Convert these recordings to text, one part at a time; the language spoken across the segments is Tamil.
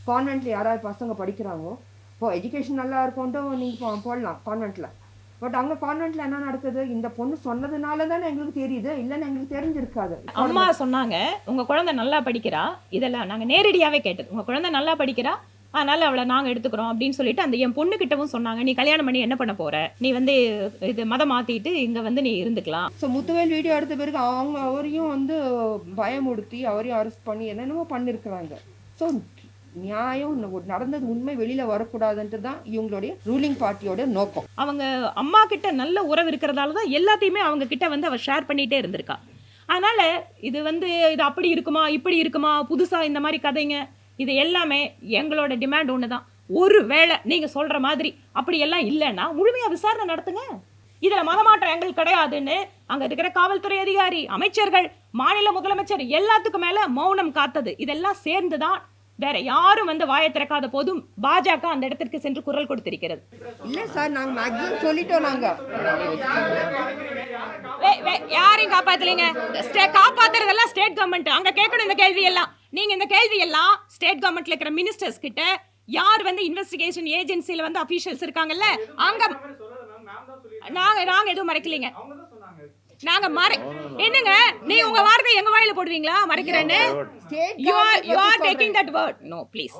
கான்வென்ட்டில் யாராவது பசங்க படிக்கிறாங்களோ, இப்போ எஜுகேஷன் நல்லா இருக்கும்ன்ட்டு நீங்கள் போடலாம் கான்வென்ட்டில். பட் அங்கே கான்வென்ட்டில் என்ன நடக்குது, இந்த பொண்ணு சொன்னதுனால தானே எங்களுக்கு தெரியுது, இல்லைன்னு எங்களுக்கு தெரிஞ்சிருக்காது. அம்மா சொன்னாங்க உங்கள் குழந்தை நல்லா படிக்கிறா, இதெல்லாம் நாங்கள் நேரடியாகவே கேட்டது. உங்கள் குழந்தை நல்லா படிக்கிறா, அதனால் அவளை நாங்கள் எடுத்துக்கிறோம் அப்படின்னு சொல்லிட்டு அந்த என் பொண்ணுக்கிட்டவும் சொன்னாங்க, நீ கல்யாணம் பண்ணி என்ன பண்ண போகிற, நீ வந்து இது மதம் மாற்றிட்டு இங்கே வந்து நீ இருந்துக்கலாம். ஸோ முத்துவேல் வீடியோ எடுத்த பிறகு அவரையும் வந்து பயமுடுத்தி அவரையும் அரெஸ்ட் பண்ணி என்னென்னமோ பண்ணியிருக்கிறாங்க. ஸோ நியாயம் நடந்தது உண்மை வெளியில் வரக்கூடாதுன்ட்டு தான் இவங்களுடைய ரூலிங் பார்ட்டியோட நோக்கம். அவங்க அம்மா கிட்ட நல்ல உறவு இருக்கிறதால தான் எல்லாத்தையுமே அவங்க கிட்ட வந்து அவள் ஷேர் பண்ணிகிட்டே இருந்திருக்கா. அதனால் இது வந்து இது அப்படி இருக்குமா இப்படி இருக்குமா புதுசாக இந்த மாதிரி கதைங்க, இது எல்லாமே எங்களோட டிமாண்ட் ஒன்று தான். ஒரு வேளை நீங்கள் சொல்கிற மாதிரி அப்படியெல்லாம் இல்லைன்னா முழுமையாக விசாரணை நடத்துங்க. இதில் மதமாற்றம் எங்களுக்கு கிடையாதுன்னு அங்கே இருக்கிற காவல்துறை அதிகாரி, அமைச்சர்கள், மாநில முதலமைச்சர் எல்லாத்துக்கும் மேலே மௌனம் காத்தது இதெல்லாம் சேர்ந்து தான் வேற யாரும் வந்து வாயை திறக்காத போதும் பாஜக அந்த இடத்திற்கு சென்று குரல் கொடுத்திருக்கிறது. இல்லை சார், நாங்கள் மேக்ஸிமம் சொல்லிட்டோம். நாங்கள் யாரையும் காப்பாத்தலைங்க. காப்பாத்துறதெல்லாம் ஸ்டேட் கவர்மெண்ட். அங்க கேட்கணும் இந்த கேள்வி எல்லாம். நீங்க இந்த கேள்வி எல்லாம் ஸ்டேட் கவர்மெண்ட்ல இருக்கிற மினிஸ்டர்ஸ் கிட்ட, யார் வந்து இன்வெஸ்டிகேஷன் ஏஜென்சில வந்து அபிஷியல்ஸ் இருக்காங்கல்ல அங்க நாங்க எதுவும் மறைக்கலீங்க. நாங்க என்னங்க நீ உங்க வார்த்தை எங்க வாயில போடுவீங்களா மறைக்கிறேன்னு? you are taking that word. No please.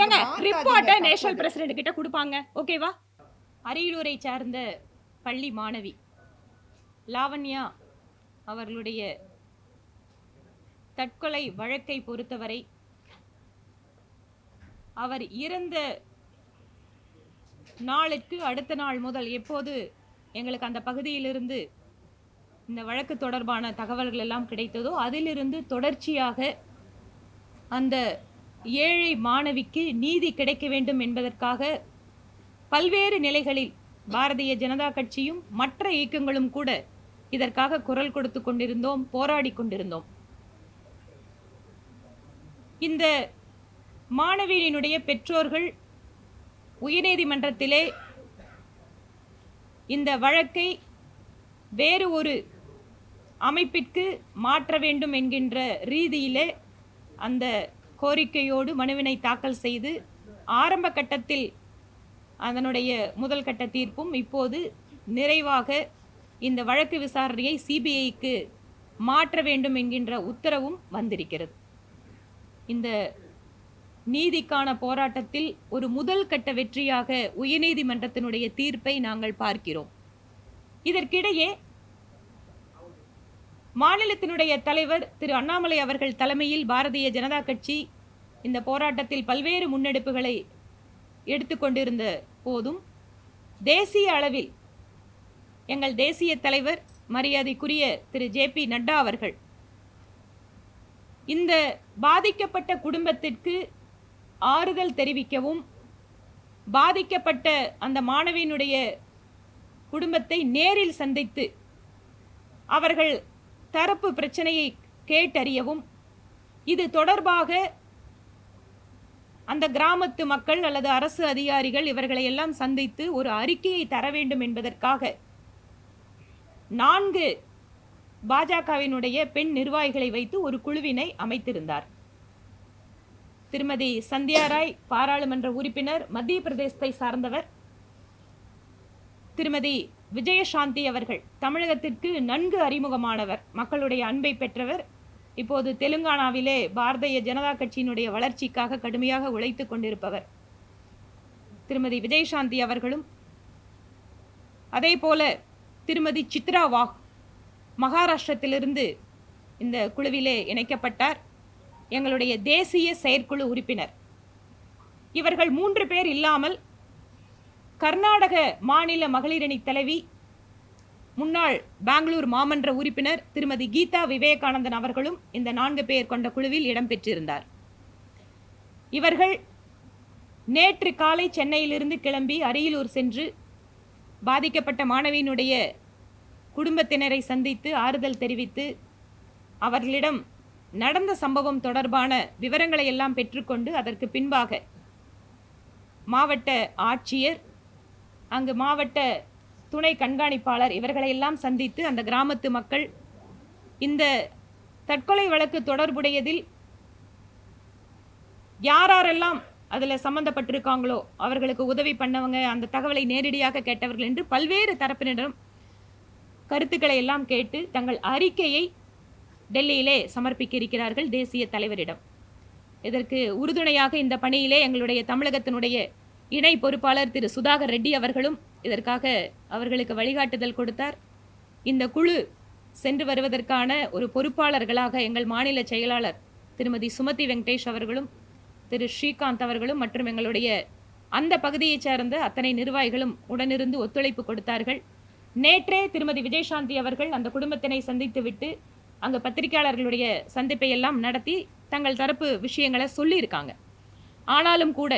ஏங்க ரிப்போர்ட்டை நேஷனல் பிரசிடென்ட் கிட்ட கொடுப்பாங்க, ஓகேவா? அரியலூரை சார்ந்த பள்ளி மாணவி லாவண்யா அவர்களுடைய தற்கொலை வழக்கை பொறுத்தவரை அவர் இறந்த நாளுக்கு அடுத்த நாள் முதல் எப்போது எங்களுக்கு அந்த பகுதியிலிருந்து இந்த வழக்கு தொடர்பான தகவல்கள் எல்லாம் கிடைத்ததோ அதிலிருந்து தொடர்ச்சியாக அந்த ஏழை மாணவிக்கு நீதி கிடைக்க வேண்டும் என்பதற்காக பல்வேறு நிலைகளில் பாரதிய ஜனதா கட்சியும் மற்ற இயக்கங்களும் கூட இதற்காக குரல் கொடுத்து கொண்டிருந்தோம், போராடி கொண்டிருந்தோம். இந்த மாணவியினுடைய பெற்றோர்கள் உயர்நீதிமன்றத்திலே இந்த வழக்கை வேறு ஒரு அமைப்பிற்கு மாற்ற வேண்டும் என்கின்ற ரீதியிலே அந்த கோரிக்கையோடு மனுவினை தாக்கல் செய்து ஆரம்ப கட்டத்தில் அதனுடைய முதல் கட்ட தீர்ப்பும் இப்போது நிறைவாக இந்த வழக்கு விசாரணையை சிபிஐக்கு மாற்ற வேண்டும் என்கின்ற உத்தரவும் வந்திருக்கிறது. இந்த நீதிக்கான போராட்டத்தில் ஒரு முதல் கட்ட வெற்றியாக உயர்நீதிமன்றத்தினுடைய தீர்ப்பை நாங்கள் பார்க்கிறோம். இதற்கிடையே மாநிலத்தினுடைய தலைவர் திரு அண்ணாமலை அவர்கள் தலைமையில் பாரதிய ஜனதா கட்சி இந்த போராட்டத்தில் பல்வேறு முன்னெடுப்புகளை எடுத்துக்கொண்டிருந்த போதும் தேசிய அளவில் எங்கள் தேசிய தலைவர் மரியாதைக்குரிய திரு ஜே.பி. நட்டா அவர்கள் இந்த பாதிக்கப்பட்ட குடும்பத்திற்கு ஆறுதல் தெரிவிக்கவும், பாதிக்கப்பட்ட அந்த மாணவியினுடைய குடும்பத்தை நேரில் சந்தித்து அவர்கள் தரப்பு பிரச்சனையை கேட்டறியவும், இது தொடர்பாக அந்த கிராமத்து மக்கள் அல்லது அரசு அதிகாரிகள் இவர்களை எல்லாம் சந்தித்து ஒரு அறிக்கையை தர வேண்டும் என்பதற்காக 4 பாஜகவினுடைய பெண் நிர்வாகிகளை வைத்து ஒரு குழுவினை அமைத்திருந்தார். திருமதி சந்தியா ராய் பாராளுமன்ற உறுப்பினர், மத்திய பிரதேசத்தை சார்ந்தவர். திருமதி விஜயசாந்தி அவர்கள் தமிழகத்திற்கு நன்கு அறிமுகமானவர், மக்களுடைய அன்பை பெற்றவர். இப்போது தெலுங்கானாவிலே பாரதிய ஜனதா கட்சியினுடைய வளர்ச்சிக்காக கடுமையாக உழைத்து கொண்டிருப்பவர் திருமதி விஜயசாந்தி அவர்களும். அதே போல திருமதி சித்ரா வாக் மகாராஷ்டிரத்திலிருந்து இந்த குழுவிலே இணைக்கப்பட்டார், எங்களுடைய தேசிய செயற்குழு உறுப்பினர். இவர்கள் 3 பேர் இல்லாமல் கர்நாடக மாநில மகளிரணி தலைவி, முன்னாள் பெங்களூர் மாமன்ற உறுப்பினர் திருமதி கீதா விவேகானந்தன் அவர்களும் இந்த 4 பேர் கொண்ட குழுவில் இடம்பெற்றிருந்தார். இவர்கள் நேற்று காலை சென்னையிலிருந்து கிளம்பி அரியலூர் சென்று பாதிக்கப்பட்ட மாணவியினுடைய குடும்பத்தினரை சந்தித்து ஆறுதல் தெரிவித்து அவர்களிடம் நடந்த சம்பவம் தொடர்பான விவரங்களை எல்லாம் பெற்றுக்கொண்டு அதற்கு பின்பாக மாவட்ட ஆட்சியர், அங்கு மாவட்ட துணை கண்காணிப்பாளர் இவர்களையெல்லாம் சந்தித்து அந்த கிராமத்து மக்கள் இந்த தற்கொலை வழக்கு தொடர்புடையதில் யாரெல்லாம் அதில் சம்மந்தப்பட்டிருக்காங்களோ அவர்களுக்கு உதவி பண்ணவங்க, அந்த தகவலை நேரடியாக கேட்டவர்கள் என்று பல்வேறு தரப்பினரிடம் கருத்துக்களை எல்லாம் கேட்டு தங்கள் அறிக்கையை டெல்லியிலே சமர்ப்பிக்க இருக்கிறார்கள் தேசிய தலைவரிடம். இதற்கு உறுதுணையாக இந்த பணியிலே எங்களுடைய தமிழகத்தினுடைய இணை பொறுப்பாளர் திரு சுதாகர் ரெட்டி அவர்களும் இதற்காக அவர்களுக்கு வழிகாட்டுதல் கொடுத்தார். இந்த குழு சென்று வருவதற்கான ஒரு பொறுப்பாளர்களாக எங்கள் மாநில செயலாளர் திருமதி சுமதி வெங்கடேஷ் அவர்களும் திரு ஸ்ரீகாந்த் அவர்களும் மற்றும் எங்களுடைய அந்த பகுதியைச் சேர்ந்த அத்தனை நிர்வாகிகளும் உடனிருந்து ஒத்துழைப்பு கொடுத்தார்கள். நேற்றே திருமதி விஜயசாந்தி அவர்கள் அந்த குடும்பத்தினை சந்தித்துவிட்டு அங்கே பத்திரிகையாளர்களுடைய சந்திப்பை எல்லாம் நடத்தி தங்கள் தரப்பு விஷயங்களை சொல்லியிருக்காங்க. ஆனாலும் கூட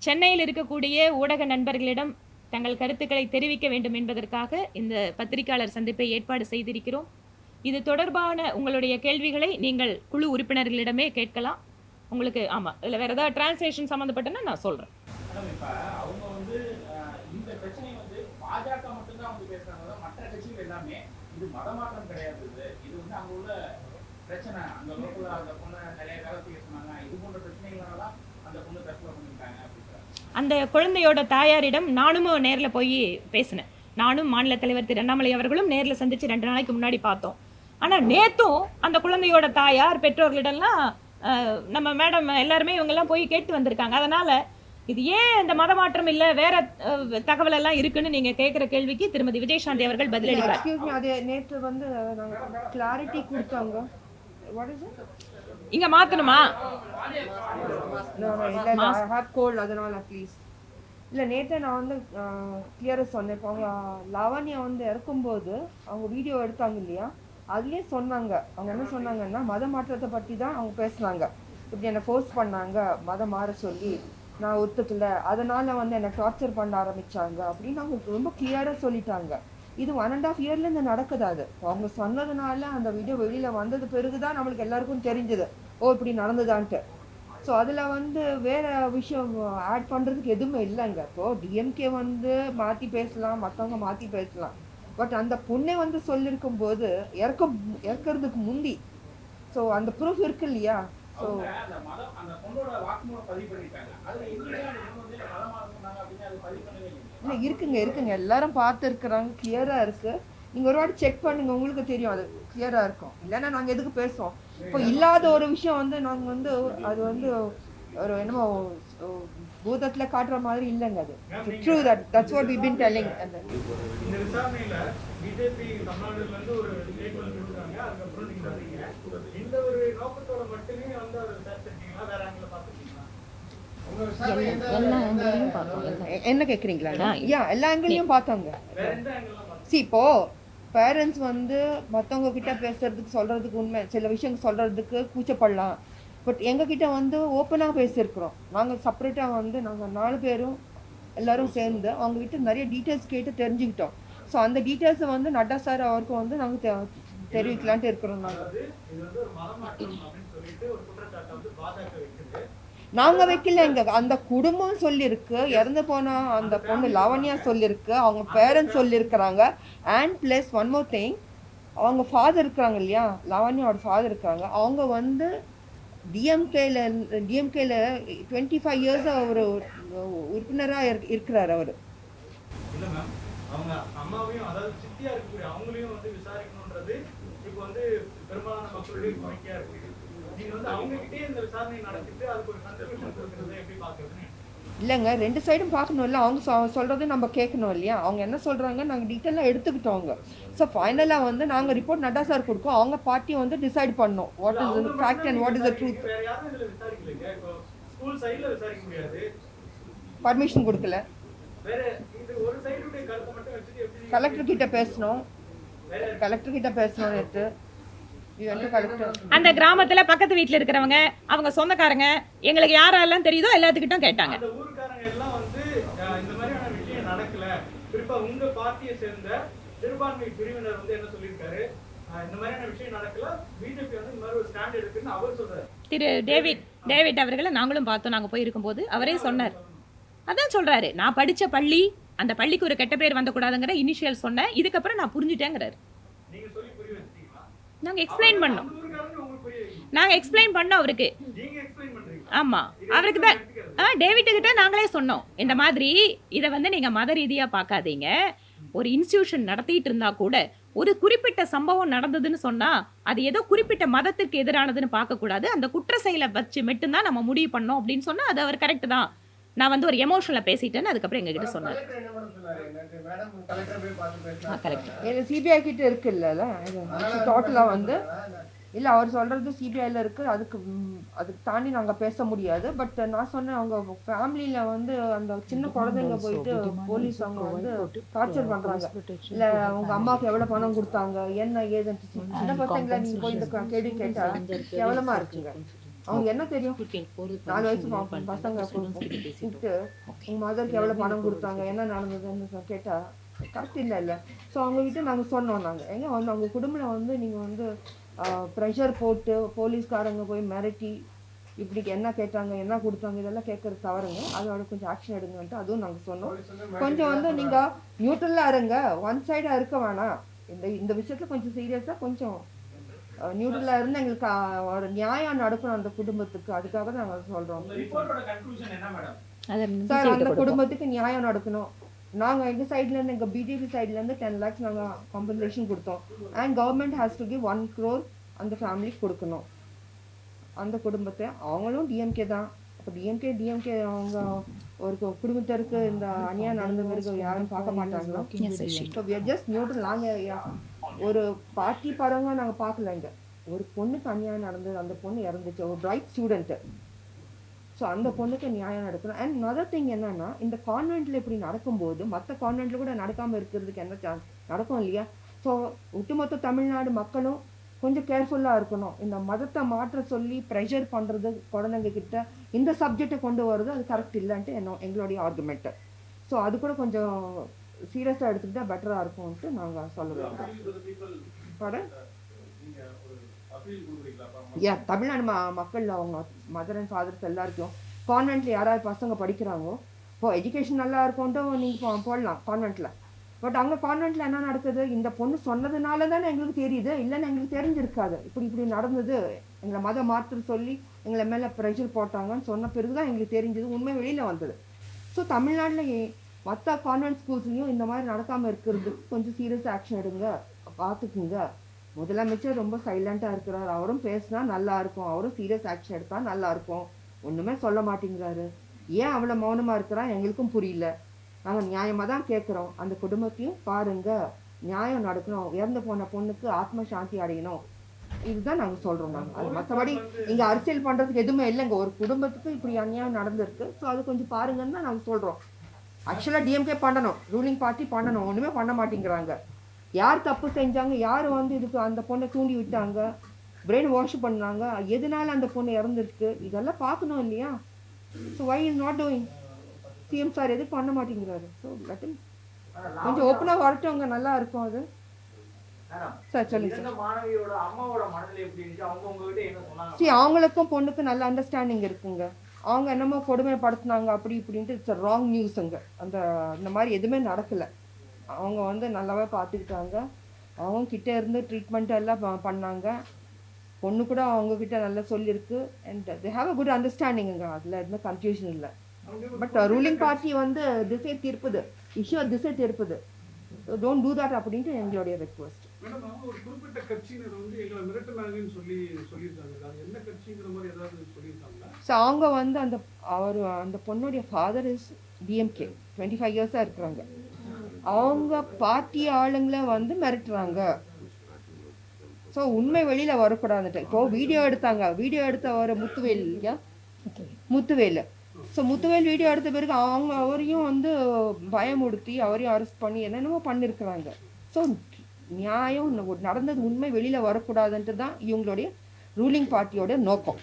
சென்னையில் இருக்கக்கூடிய ஊடக நண்பர்களிடம் தங்கள் கருத்துக்களை தெரிவிக்க வேண்டும் என்பதற்காக இந்த பத்திரிகையாளர் சந்திப்பை ஏற்பாடு செய்திருக்கிறோம். இது தொடர்பான உங்களுடைய கேள்விகளை நீங்கள் குழு உறுப்பினர்களிடமே கேட்கலாம். உங்களுக்கு ஆமாம் இல்லை வேறு ஏதாவது டிரான்ஸ்லேஷன் சம்மந்தப்பட்டனா நான் சொல்கிறேன். அவங்க வந்து இந்த பிரச்சனை வந்து பாஜக மட்டும்தான் வந்து பேசுறாங்க, மற்ற கட்சிகள் எல்லாமே இது மதமாற்றம் கிடையாது, இது வந்து அங்க உள்ள பிரச்சனை, அங்க லோக்கல்ல அந்த பொண்ணு நிறைய காலத்துக்கு சொன்னாங்க, இது போன்ற பிரச்சனைகளால தான் அந்த பொண்ணு தற்கொலை பண்ணிட்டாங்க அப்படின்றாங்க. அந்த குழந்தையோட தாயாரிடம் நானும் நேரில் போய் பேசினேன். நானும் மாநில தலைவர் திரு அண்ணாமலை அவர்களும் நேரில் சந்திச்சு 2 நாளைக்கு முன்னாடி பார்த்தோம். ஆனால் நேற்றும் அந்த குழந்தையோட தாயார் பெற்றோர்களிடம்லாம் நம்ம மேடம் எல்லாருமே இவங்கெல்லாம் போய் கேட்டு வந்திருக்காங்க. அதனால இது ஏன் இந்த மதமாற்றம் இல்லை வேற தகவல் எல்லாம் இருக்குன்னு நீங்க கேட்குற கேள்விக்கு திருமதி விஜயசாந்தி அவர்கள் பதிலளிக்கிறார். அது நேற்று வந்து கிளாரிட்டி கொடுத்தாங்க. இங்க மாத்தணுமா அதனால ப்ளீஸ் இல்லை நேற்று நான் வந்து கிளியராக சொன்னேன். இப்போ அவங்க லாவண்யா வந்து இறக்கும்போது அவங்க வீடியோ எடுத்தாங்க இல்லையா, அதுலேயே சொன்னாங்க. அவங்க என்ன சொன்னாங்கன்னா மத மாற்றத்தை பற்றி தான் அவங்க பேசுனாங்க. இப்படி என்னை ஃபோர்ஸ் பண்ணாங்க மதம் மாற சொல்லி, நான் ஒத்துக்கல, அதனால வந்து என்னை டார்ச்சர் பண்ண ஆரம்பிச்சாங்க அப்படின்னு அவங்க ரொம்ப கிளியராக சொல்லிட்டாங்க. இது 1.5 இயர்லேருந்து நடக்குது. அது அவங்க சொன்னதுனால அந்த வீடியோ வெளியில் வந்தது பிறகு தான் நம்மளுக்கு எல்லாருக்கும் தெரிஞ்சது ஓ இப்படி நடந்ததான்ட்டு. ஸோ அதில் வந்து வேறு விஷயம் ஆட் பண்ணுறதுக்கு எதுவுமே இல்லைங்க. இப்போது டிஎம்கே வந்து மாற்றி பேசலாம், மற்றவங்க மாற்றி பேசலாம். பட் அந்த பொண்ணை வந்து சொல்லியிருக்கும் போது இறக்கிறதுக்கு முந்தி ஸோ அந்த ப்ரூஃப் இருக்கு இல்லையா. ஸோ இல்லை இருக்குங்க எல்லாரும் பார்த்துருக்குறாங்க, கிளியராக இருக்குது. நீங்கள் ஒரு வாட்டி செக் பண்ணுங்கள், உங்களுக்கு தெரியும், அது கிளியராக இருக்கும். இல்லைன்னா நாங்கள் எதுக்கு பேசுவோம். இப்போ இல்லாத ஒரு விஷயம் வந்து நாங்கள் வந்து அது வந்து ஒரு என்னமோ பூதத்தில் காட்டுற மாதிரி இல்லைங்க. அது true, that's what we been telling. அந்த இந்த விசாரணையில பிஜேபி தமிழ்நாடுல இருந்து ஒரு ஸ்டேட்மென்ட் கொடுத்தாங்க, அதுக்கப்புறம் நீங்க வரீங்க. இந்த ஒரு நோக்கத்தோட மட்டுமே வந்து அதை விசாரிச்சிருக்கீங்களா, வேற ஆங்கில பார்த்துருக்கீங்களா? என்ன கேட்குறீங்களா? எல்லா ஆங்கிலையும் பார்த்தோங்க. இப்போ பேரண்ட்ஸ் வந்து மற்றவங்க கிட்ட பேசுறதுக்கு சொல்றதுக்கு உண்மை சில விஷயங்கள் சொல்றதுக்கு கூச்சப்படலாம். பட் எங்ககிட்ட வந்து ஓப்பனாக பேசியிருக்கிறோம். நாங்கள் செப்பரேட்டாக வந்து நாங்கள் 4 பேரும் எல்லோரும் சேர்ந்து அவங்ககிட்ட நிறைய டீட்டெயில்ஸ் கேட்டு தெரிஞ்சுக்கிட்டோம். ஸோ அந்த டீட்டெயில்ஸை வந்து நட்டா சார் அவருக்கு வந்து நாங்கள் தெரிவிக்கலான்ட்டு இருக்கிறோம். நாங்கள் வைக்கல, எங்க அந்த குடும்பம் சொல்லியிருக்கு, இறந்து போன அந்த பொண்ணு லாவண்யா சொல்லியிருக்கு, அவங்க பேரண்ட்ஸ் சொல்லியிருக்கிறாங்க. And plus one more thing, அவங்க ஃபாதர் இருக்கிறாங்க இல்லையா, லாவண்யாவோட ஃபாதர் இருக்காங்க, அவங்க வந்து டிஎம்கேல 25 இயர்ஸ் அவர் உறுப்பினராக இருக்கிறார். அவர் அவங்க அம்மாவையும் அதாவது சித்தியா இருக்கக்கூடிய அவங்களையும் வந்து விசாரிக்கணும்ன்றது இப்போ வந்து பெரும்பாலான மக்களுடைய கோரிக்கையா இருக்கு. நீங்க வந்து அவங்க கிட்டே இந்த விசாரணை நடத்திட்டு அதுக்கு ஒரு கன்க்ளூஷன் கொடுக்கறதை எப்படி பாக்குறீங்க? இல்லைங்க, 2 சைடும் பார்க்கணும் இல்லை, அவங்க சொல்கிறது நம்ம கேட்கணும் இல்லையா. அவங்க என்ன சொல்கிறாங்க நாங்கள் டீட்டெயிலாக எடுத்துக்கிட்டோங்க. ஸோ ஃபைனலாக வந்து நாங்கள் ரிப்போர்ட் நட்டா சார் கொடுக்கோம், அவங்க பார்ட்டி வந்து டிசைட் பண்ணோம் what is the fact and what is the truth. Permission கொடுக்கல, கலெக்டர் கிட்ட பேசணும் நேற்று. அந்த கிராமத்துல பக்கத்து வீட்டுல இருக்கிறவங்க அவங்க சொந்தக்காரங்க எங்களுக்கு யாரெல்லாம் தெரியுதோ எல்லாத்துக்கிட்டும் கேட்டாங்க. அந்த ஊர்க்காரங்க எல்லாம் வந்து இந்த மாதிரியான விஷயம் நடக்கல, குறிப்பா உங்க பார்ட்டியை சேர்ந்த சிறுபான்மை பிரிவினர் வந்து என்ன சொல்லியிருக்காரு, இந்த மாதிரியான விஷயம் நடக்கல, பிஜேபி வந்து இந்த மாதிரி ஒரு ஸ்டாண்ட் எடுக்குன்னு அவர் சொல்றாரு. திரு டேவிட் அவர்களை நாங்களும் பார்த்தோம், நாங்க போய் இருக்கும்போது அவரே சொன்னார். அதான் சொல்றாரு, நான் படிச்ச பள்ளி, அந்த பள்ளிக்கு ஒரு கெட்ட பேர் வந்தக்கூடாதுங்கிற இனிஷியல் சொன்னேன், இதுக்கப்புறம் நான் புரிஞ்சுட்டேங்கிறாரு. நாங்க எக்ஸ்பிளைன் பண்ணோம் அவருக்கு. ஆமா, அவருக்கு தான் டேவிட் கிட்ட நாங்களே சொன்னோம், இந்த மாதிரி இதை வந்து நீங்க மத ரீதியா பார்க்காதீங்க, ஒரு இன்ஸ்டிடியூஷன் நடத்திட்டு இருந்தா கூட ஒரு குறிப்பிட்ட சம்பவம் நடந்ததுன்னு சொன்னா அது ஏதோ குறிப்பிட்ட மதத்திற்கு எதிரானதுன்னு பார்க்க கூடாது, அந்த குற்ற செயலை வச்சு மட்டும்தான் நம்ம முடிவு பண்ணோம் அப்படின்னு சொன்னா அது அவர் கரெக்ட் தான். நான் வந்து ஒரு எமோஷனல பேசிட்டேன்னு அதுக்கப்புறம் எங்ககிட்ட சொன்னார். கரெக்ட். சிபிஐ கிட்ட இருக்குல்ல, டோட்டலாக வந்து இல்லை அவர் சொல்கிறது சிபிஐயில் இருக்குது, அதுக்கு தாண்டி நாங்கள் பேச முடியாது. பட் நான் சொன்னேன், அவங்க ஃபேமிலியில் வந்து அந்த சின்ன குழந்தைங்க போயிட்டு போலீஸ் அவங்க வந்து டார்ச்சர் பண்ணுறாங்க. இல்லை உங்கள் அம்மாவுக்கு எவ்வளோ பணம் கொடுத்தாங்க என்ன ஏதுன்ட்டு சின்ன பசங்களை நீங்கள் போய் இந்த கேள்வி கேட்டால் கேவலமாக இருக்குங்க. அவங்க என்ன தெரியும், 4 வயசு பசங்க கூப்பிட்டு உங்கள் மதருக்கு எவ்வளோ பணம் கொடுத்தாங்க என்ன நடந்ததுன்னு கேட்டால் கரெக்ட் இல்லை. ஸோ அவங்ககிட்ட நாங்கள் சொன்னோம், நாங்கள் எங்கே வந்து அவங்க குடும்பத்தில் வந்து நீங்கள் வந்து ப்ரெஷர் போட்டு போலீஸ்காரங்க போய் மிரட்டி இப்படி என்ன கேட்டாங்க என்ன கொடுத்தாங்க இதெல்லாம் கேட்கறது தவறுங்க, அதோட கொஞ்சம் ஆக்ஷன் எடுங்கன்ட்டு அதுவும் நாங்கள் சொன்னோம். கொஞ்சம் வந்து நீங்கள் நியூட்ரலாக இருங்க, ஒன் சைடாக இருக்க வேணாம், இந்த விஷயத்தில் கொஞ்சம் சீரியஸாக கொஞ்சம் நியூட்ரலாக இருந்து எங்களுக்கு ஒரு நியாயம் நடக்கணும் அந்த குடும்பத்துக்கு, அதுக்காக தான் நாங்கள் சொல்கிறோம் சார். அந்த குடும்பத்துக்கு நியாயம் நடக்கணும். நாங்கள் எங்கள் சைட்லேருந்து எங்கள் பிஜேபி சைட்லேருந்து 10 lakhs நாங்கள் காம்பன்சேஷன் கொடுத்தோம். And government has to give 1 crore அந்த ஃபேமிலிக்கு கொடுக்கணும். அந்த குடும்பத்தை அவங்களும் டிஎம்கே தான். அப்போ டிஎம்கே அவங்க ஒரு குடும்பத்திற்கு இந்த அநியாயம் நடந்த பிறகு யாரும் பார்க்க மாட்டாங்களோ. So we are just neutral. நாங்கள் ஒரு பார்ட்டி பரவங்க நாங்கள் பார்க்கலங்க. ஒரு பொண்ணுக்கு அநியாயம் நடந்தது, அந்த பொண்ணு இறந்துச்சு, ஒரு பிரைட் ஸ்டூடெண்ட்டு. ஸோ அந்த பொண்ணுக்கு நியாயம் நடக்கணும். அண்ட் அதர் திங் என்னன்னா, இந்த கான்வென்ட்டில் இப்படி நடக்கும்போது மற்ற கான்வென்ட்டில் கூட நடக்காமல் இருக்கிறதுக்கு என்ன சான்ஸ் நடக்கும் இல்லையா? ஸோ ஒட்டுமொத்த தமிழ்நாடு மக்களும் கொஞ்சம் கேர்ஃபுல்லாக இருக்கணும். இந்த மதத்தை மாற்ற சொல்லி ப்ரெஷர் பண்ணுறது குழந்தைங்க கிட்ட இந்த சப்ஜெக்டை கொண்டு வருது, அது கரெக்ட் இல்லைன்ட்டு எங்களுடைய ஆர்குமெண்ட்டு. ஸோ அது கூட கொஞ்சம் சீரியஸாக எடுத்துக்கிட்டால் பெட்டராக இருக்கும்ன்ட்டு நாங்கள் சொல்லுவோம். தமிழ்நாடு மக்கள் அவங்க மதர் அண்ட் ஃபாதர்ஸ் எல்லாருக்கும் கான்வென்ட்ல யாராவது பசங்க படிக்கிறாங்களோ இப்போ எஜுகேஷன் நல்லா இருக்கும்ட்டு நீங்கள் போடலாம் கான்வென்ட்டில். பட் அங்கே கான்வென்ட்டில் என்ன நடக்குது, இந்த பொண்ணு சொன்னதுனால தானே எங்களுக்கு தெரியுது, இல்லைன்னு எங்களுக்கு தெரிஞ்சிருக்காது. இப்படி நடந்தது, எங்களை மதம் மாற்ற சொல்லி எங்களை மேலே ப்ரெஷர் போட்டாங்கன்னு சொன்ன பிறகு தான் எங்களுக்கு தெரிஞ்சது, உண்மை வெளியில் வந்தது. ஸோ தமிழ்நாட்டில் மற்ற கான்வென்ட் ஸ்கூல்ஸ்லையும் இந்த மாதிரி நடக்காமல் இருக்கிறதுக்கு கொஞ்சம் சீரியஸ் ஆக்ஷன் எடுங்க, பார்த்துக்குங்க. முதலமைச்சர் ரொம்ப சைலண்டாக இருக்கிறார், அவரும் பேசினா நல்லா இருக்கும், அவரும் சீரியஸ் ஆக்ஷன் எடுத்தால் நல்லா இருக்கும், ஒன்றுமே சொல்ல மாட்டேங்கிறாரு. ஏன் அவ்வளோ மௌனமாக இருக்கிறா எங்களுக்கும் புரியல. நாங்கள் நியாயமாக தான் கேட்குறோம், அந்த குடும்பத்தையும் பாருங்க, நியாயம் நடக்கணும், இறந்து போன பொண்ணுக்கு ஆத்ம சாந்தி அடையணும், இதுதான் நாங்கள் சொல்கிறோம். நாங்கள் அது மற்றபடி இங்கே அரசியல் பண்ணுறதுக்கு எதுவுமே இல்லைங்க. ஒரு குடும்பத்துக்கு இப்படி அநியாயம் நடந்திருக்கு, ஸோ அது கொஞ்சம் பாருங்கன்னு தான் நாங்கள் சொல்கிறோம். ஆக்சுவலாக டிஎம்கே பண்ணணும், ரூலிங் பார்ட்டி பண்ணணும், ஒன்றுமே பண்ண மாட்டேங்கிறாங்க. யார் தப்பு செஞ்சாங்க, யார் வந்து இதுக்கு அந்த பொண்ணை தூண்டி விட்டாங்க, பிரெயின் வாஷ் பண்ணாங்க, எதனால அந்த பொண்ணு இறந்துருக்கு, இதெல்லாம் பார்க்கணும் இல்லையா? So why is not doing? CM sir எதுவும் பண்ண மாட்டேங்கிறாரு. ஸோ லெட்டில் கொஞ்சம் ஓப்பனாக வரட்டவங்க நல்லா இருக்கும். அது சார் சொல்லுங்க சார். சரி, அவங்களுக்கும் பொண்ணுக்கு நல்ல அண்டர்ஸ்டாண்டிங் இருக்குங்க. அவங்க என்னமோ கொடுமைப்படுத்தினாங்க அப்படி இப்படின்ட்டு இட்ஸ் ராங் நியூஸுங்க. இந்த மாதிரி எதுவுமே நடக்கலை. அவங்க வந்து நல்லாவே பார்த்துக்கிட்டாங்க, அவங்க கிட்டே இருந்து ட்ரீட்மெண்ட் எல்லாம் பண்ணாங்க. பொண்ணு கூட அவங்கக்கிட்ட நல்லா சொல்லியிருக்கு. And they have a good அண்டர்ஸ்டாண்டிங்குங்க, அதில் எதுவும் கன்ஃபியூஷன் இல்லை. பட் ரூலிங் பார்ட்டி வந்து திசை தீர்ப்புது, இஷ்யூ திசை தீர்ப்புது. டோன்ட் டூ தட் அப்படின்ட்டு எங்களுடைய ரெக்வஸ்ட். ஒரு குறிப்பிட்ட கட்சியினர் வந்து எங்களை மிரட்டினாங்கன்னு சொல்லியிருக்காங்க, அது என்ன கட்சிங்கிற மாதிரி ஏதாவது சொல்லியிருக்காங்களா? ஸோ அவங்க வந்து அந்த பொண்ணுடைய ஃபாதர் இஸ் டிஎம்கே, 25 இயர்ஸாக இருக்கிறாங்க. அவங்க பார்ட்டி ஆளுங்களை வந்து மிரட்டுறாங்க. ஸோ உண்மை வெளியில் வரக்கூடாதுன்ட்டு இப்போது வீடியோ எடுத்தாங்க, வீடியோ எடுத்த ஒரு முத்துவேல் இல்லையா, முத்துவேல். ஸோ முத்துவேல் வீடியோ எடுத்த பிறகு அவரையும் வந்து பயமுடுத்தி அவரையும் அரெஸ்ட் பண்ணி என்னென்னமோ பண்ணியிருக்கிறாங்க. ஸோ நியாயம் நடந்தது உண்மை வெளியில் வரக்கூடாதுன்ட்டு தான் இவங்களுடைய ரூலிங் பார்ட்டியோட நோக்கம்.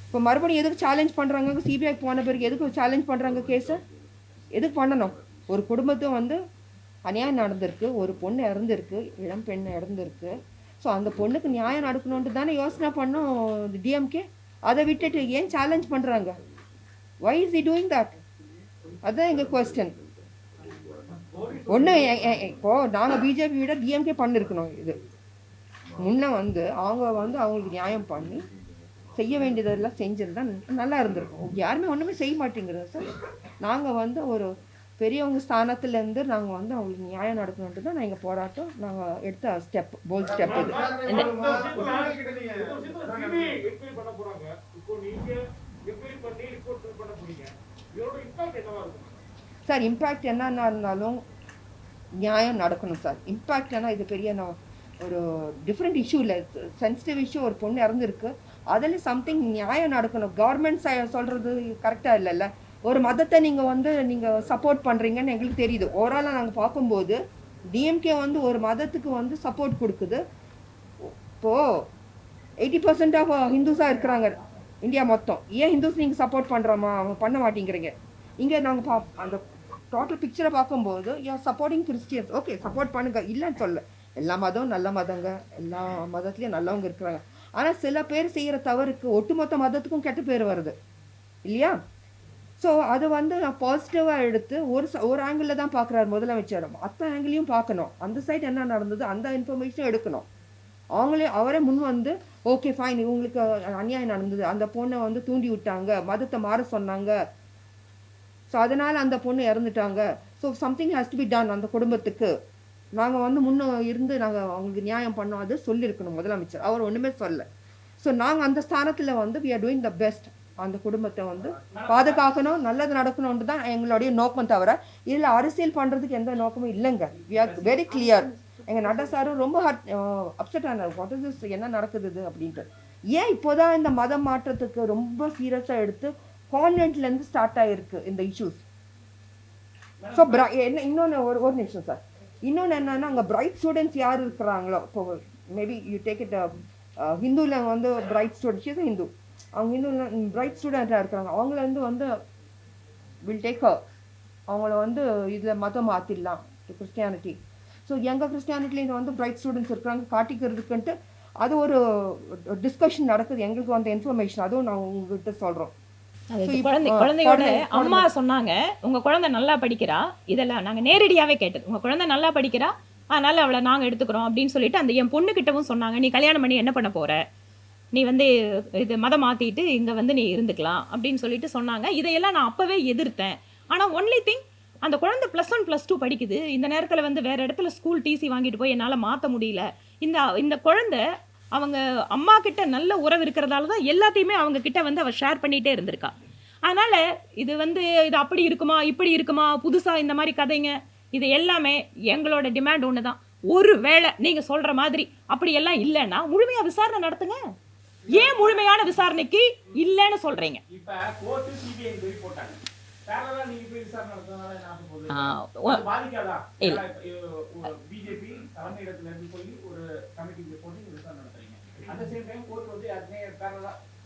இப்போ மறுபடியும் எதுக்கு சேலஞ்ச் பண்ணுறாங்க, சிபிஐ போன பிறகு எதுக்கு சேலஞ்ச் பண்ணுறாங்க கேஸை, எதுக்கு பண்ணணும்? ஒரு குடும்பத்தை வந்து அநியாயம் நடந்திருக்கு, ஒரு பொண்ணு இறந்துருக்கு, இளம் பெண்ணு இறந்துருக்கு. ஸோ அந்த பொண்ணுக்கு நியாயம் நடக்கணுன்ட்டு தானே யோசனை பண்ணோம் டிஎம்கே. அதை விட்டுட்டு ஏன் சேலஞ்ச் பண்ணுறாங்க? Why is he doing that? அதுதான் எங்கள் கொஸ்டின். ஒன்று இப்போது நாங்கள் பிஜேபி விட டிஎம்கே பண்ணியிருக்கணும். இது முன்னே வந்து அவங்க வந்து அவங்களுக்கு நியாயம் பண்ணி செய்ய வேண்டியதெல்லாம் செஞ்சிருந்தா நல்லா இருந்திருக்கும். யாருமே ஒன்றுமே செய்ய மாட்டேங்கிறது சார். நாங்கள் வந்து ஒரு பெரியவங்க ஸ்தானத்துலேருந்து நாங்கள் வந்து அவங்களுக்கு நியாயம் நடக்கணுன்ட்டு தான் எங்கள் போராட்டம் நாங்கள் எடுத்த ஸ்டெப், போல்ட் ஸ்டெப் இது. சார் இம்பேக்ட் என்னன்னா இருந்தாலும் நியாயம் நடக்கணும் சார். இம்பேக்ட் என்ன, இது பெரிய ஒரு டிஃப்ரெண்ட் இஷ்யூ இல்லை, சென்சிட்டிவ் இஷ்யூ. ஒரு பொண்ணு இறந்துருக்கு, அதில் சம்திங் நியாயம் நடக்கணும். கவர்மெண்ட் சொல்கிறது கரெக்டாக இல்லைல்ல. ஒரு மதத்தை நீங்கள் வந்து நீங்கள் சப்போர்ட் பண்ணுறீங்கன்னு எங்களுக்கு தெரியுது. ஓவராலாக நாங்கள் பார்க்கும்போது டிஎம்கே வந்து ஒரு மதத்துக்கு வந்து சப்போர்ட் கொடுக்குது. இப்போது 80% ஆஃப் ஹிந்துஸாக இருக்கிறாங்க இந்தியா மொத்தம். ஏன் ஹிந்துஸ் நீங்கள் சப்போர்ட் பண்ணுறோமா, அவங்க பண்ண மாட்டேங்கிறீங்க. இங்கே நாங்கள் அந்த டோட்டல் பிக்சரை பார்க்கும்போது சப்போர்ட்டிங் கிறிஸ்டியன்ஸ், ஓகே சப்போர்ட் பண்ணுங்க, இல்லைன்னு சொல்ல. எல்லா மதம் நல்ல மதங்க, எல்லா மதத்துலேயும் நல்லவங்க இருக்கிறாங்க. ஆனால் சில பேர் செய்கிற தவறுக்கு ஒட்டுமொத்த மதத்துக்கும் கெட்ட பேர் வருது இல்லையா? ஸோ அது வந்து நான் பாசிட்டிவாக எடுத்து ஒரு ஆங்கிளில் தான் பார்க்குறாரு முதலமைச்சர். மற்ற ஆங்கிளையும் பார்க்கணும். அந்த சைடு என்ன நடந்தது அந்த இன்ஃபர்மேஷனும் எடுக்கணும். அவரே முன் வந்து ஓகே ஃபைன், இவங்களுக்கு அநியாயம் நடந்தது, அந்த பொண்ணை வந்து தூண்டி விட்டாங்க, மதத்தை மாற சொன்னாங்க, ஸோ அதனால் அந்த பொண்ணு இறந்துட்டாங்க, so something has to be done அந்த குடும்பத்துக்கு. நாங்கள் வந்து முன்னே இருந்து நாங்கள் அவங்களுக்கு நியாயம் பண்ணோம், அது சொல்லியிருக்கணும் முதலமைச்சர். அவர் ஒன்றுமே சொல்ல. ஸோ நாங்கள் அந்த ஸ்தானத்தில் வந்து we are doing the best. அந்த குடும்பத்தை வந்து பாதுகாக்கணும், நல்லது நடக்கணும்னு தான் எங்களுடைய நோக்கம். தவிர இதில் அரசியல் பண்ணுறதுக்கு எந்த நோக்கமும் இல்லைங்க. We are very clear. எங்கள் நட்டா சாரும் ரொம்ப அப்செட் ஆனார். வாட் இஸ் திஸ், என்ன நடக்குது அப்படின்ட்டு. ஏன் இப்போதான் இந்த மதம் மாற்றத்துக்கு ரொம்ப சீரியஸாக எடுத்து கான்வென்ட்லேருந்து ஸ்டார்ட் ஆகிருக்கு இந்த இஷ்யூஸ். ஸோ என்ன இன்னொன்று ஒரு நிமிஷம் சார், இன்னொன்று என்னன்னா அங்கே பிரைட் ஸ்டூடெண்ட்ஸ் யார் இருக்கிறாங்களோ, இப்போ மேபி யூ டேக் இட் ஹிந்துவில் வந்து பிரைட் ஸ்டூடெண்ட்ஸ் ஹிந்து, அவங்க ஹிந்துவில் பிரைட் ஸ்டூடெண்ட்டாக இருக்கிறாங்க, அவங்கள வந்து வில் டேக் அவங்கள வந்து இதில் மதம் மாற்றிடலாம் கிறிஸ்டியானிட்டி. ஸோ எங்கள் கிறிஸ்டியானிட்டியில் வந்து பிரைட் ஸ்டூடெண்ட்ஸ் இருக்கிறாங்க காட்டிக்கிறதுக்குன்ட்டு அது ஒரு டிஸ்கஷன் நடக்குது. எங்களுக்கு வந்த இன்ஃபர்மேஷன், அதுவும் நான் உங்ககிட்ட சொல்கிறோம். குழந்தையோட அம்மா சொன்னாங்க உங்க குழந்தை நல்லா படிக்கிறா, இதெல்லாம் நாங்க நேரடியாவே கேட்டது. உங்க குழந்தை நல்லா படிக்கிறா, அதனால அவளை நாங்க எடுத்துக்கிறோம் அப்படின்னு சொல்லிட்டு அந்த என் பொண்ணு கிட்டவும் சொன்னாங்க. நீ கல்யாணம் பண்ணி என்ன பண்ண போற, நீ வந்து இது மதம் மாத்திட்டு இங்க வந்து நீ இருந்துக்கலாம் அப்படின்னு சொல்லிட்டு சொன்னாங்க. இதையெல்லாம் நான் அப்பவே எதிர்த்தேன். ஆனா ஒன்லி திங், அந்த குழந்தை +1 +2 படிக்குது. இந்த நேரத்தில் வந்து வேற இடத்துல ஸ்கூல் டிசி வாங்கிட்டு போய் என்னால் மாற்ற முடியல. இந்த குழந்தை அவங்க அம்மா கிட்ட நல்ல உறவு இருக்கிறதால தான் எல்லாத்தையுமே அவங்க கிட்ட வந்து அவள் ஷேர் பண்ணிகிட்டே இருந்திருக்கா. அதனால் இது அப்படி இருக்குமா இப்படி இருக்குமா புதுசாக இந்த மாதிரி கதைங்க, இது எல்லாமே எங்களோட டிமாண்ட் ஒன்று தான். ஒரு வேளை நீங்கள் சொல்கிற மாதிரி அப்படியெல்லாம் இல்லைன்னா முழுமையாக விசாரணை நடத்துங்க. ஏன் முழுமையான விசாரணைக்கு இல்லைன்னு சொல்கிறீங்க? இப்போ கோர்ட்டு சிபிஐ போட்டாங்க, பிஜேபி தலைமையிடத்துல இருந்து சொல்லி ஒரு கமிட்டிக்கு போட்டு விசாரணை நடத்துறீங்க. அந்த சேம் டைம் கோர்ட் வந்து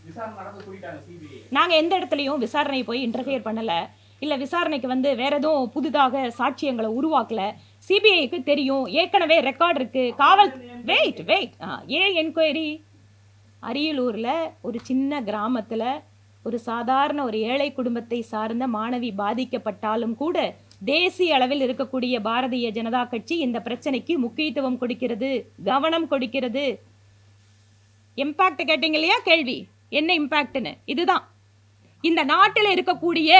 விசாரணை நடந்து சொல்லிட்டாங்க சிபிஐ. நாங்க எந்த இடத்துலயும் விசாரணை போய் இன்டர்ஃபியர் பண்ணல, இல்ல விசாரணைக்கு வந்து வேற எதுவும் புதிதாக சாட்சியங்களை உருவாக்கல. சிபிஐக்கு தெரியும், ஏற்கனவே ரெக்கார்ட் இருக்கு. காவல் வெயிட் ஏன் என்கொயரி? அரியலூர்ல ஒரு சின்ன கிராமத்துல ஒரு சாதாரண ஒரு ஏழை குடும்பத்தை சார்ந்த மாணவி பாதிக்கப்பட்டாலும் கூட தேசிய அளவில் இருக்கக்கூடிய பாரதிய ஜனதா கட்சி இந்த பிரச்சனைக்கு முக்கியத்துவம் கொடுக்கிறது, கவனம் கொடுக்கிறது. இம்பாக்ட் கேட்டீங்க இல்லையா கேள்வி, என்ன இம்பாக்ட்னு? இதுதான் இந்த நாட்டில் இருக்கக்கூடிய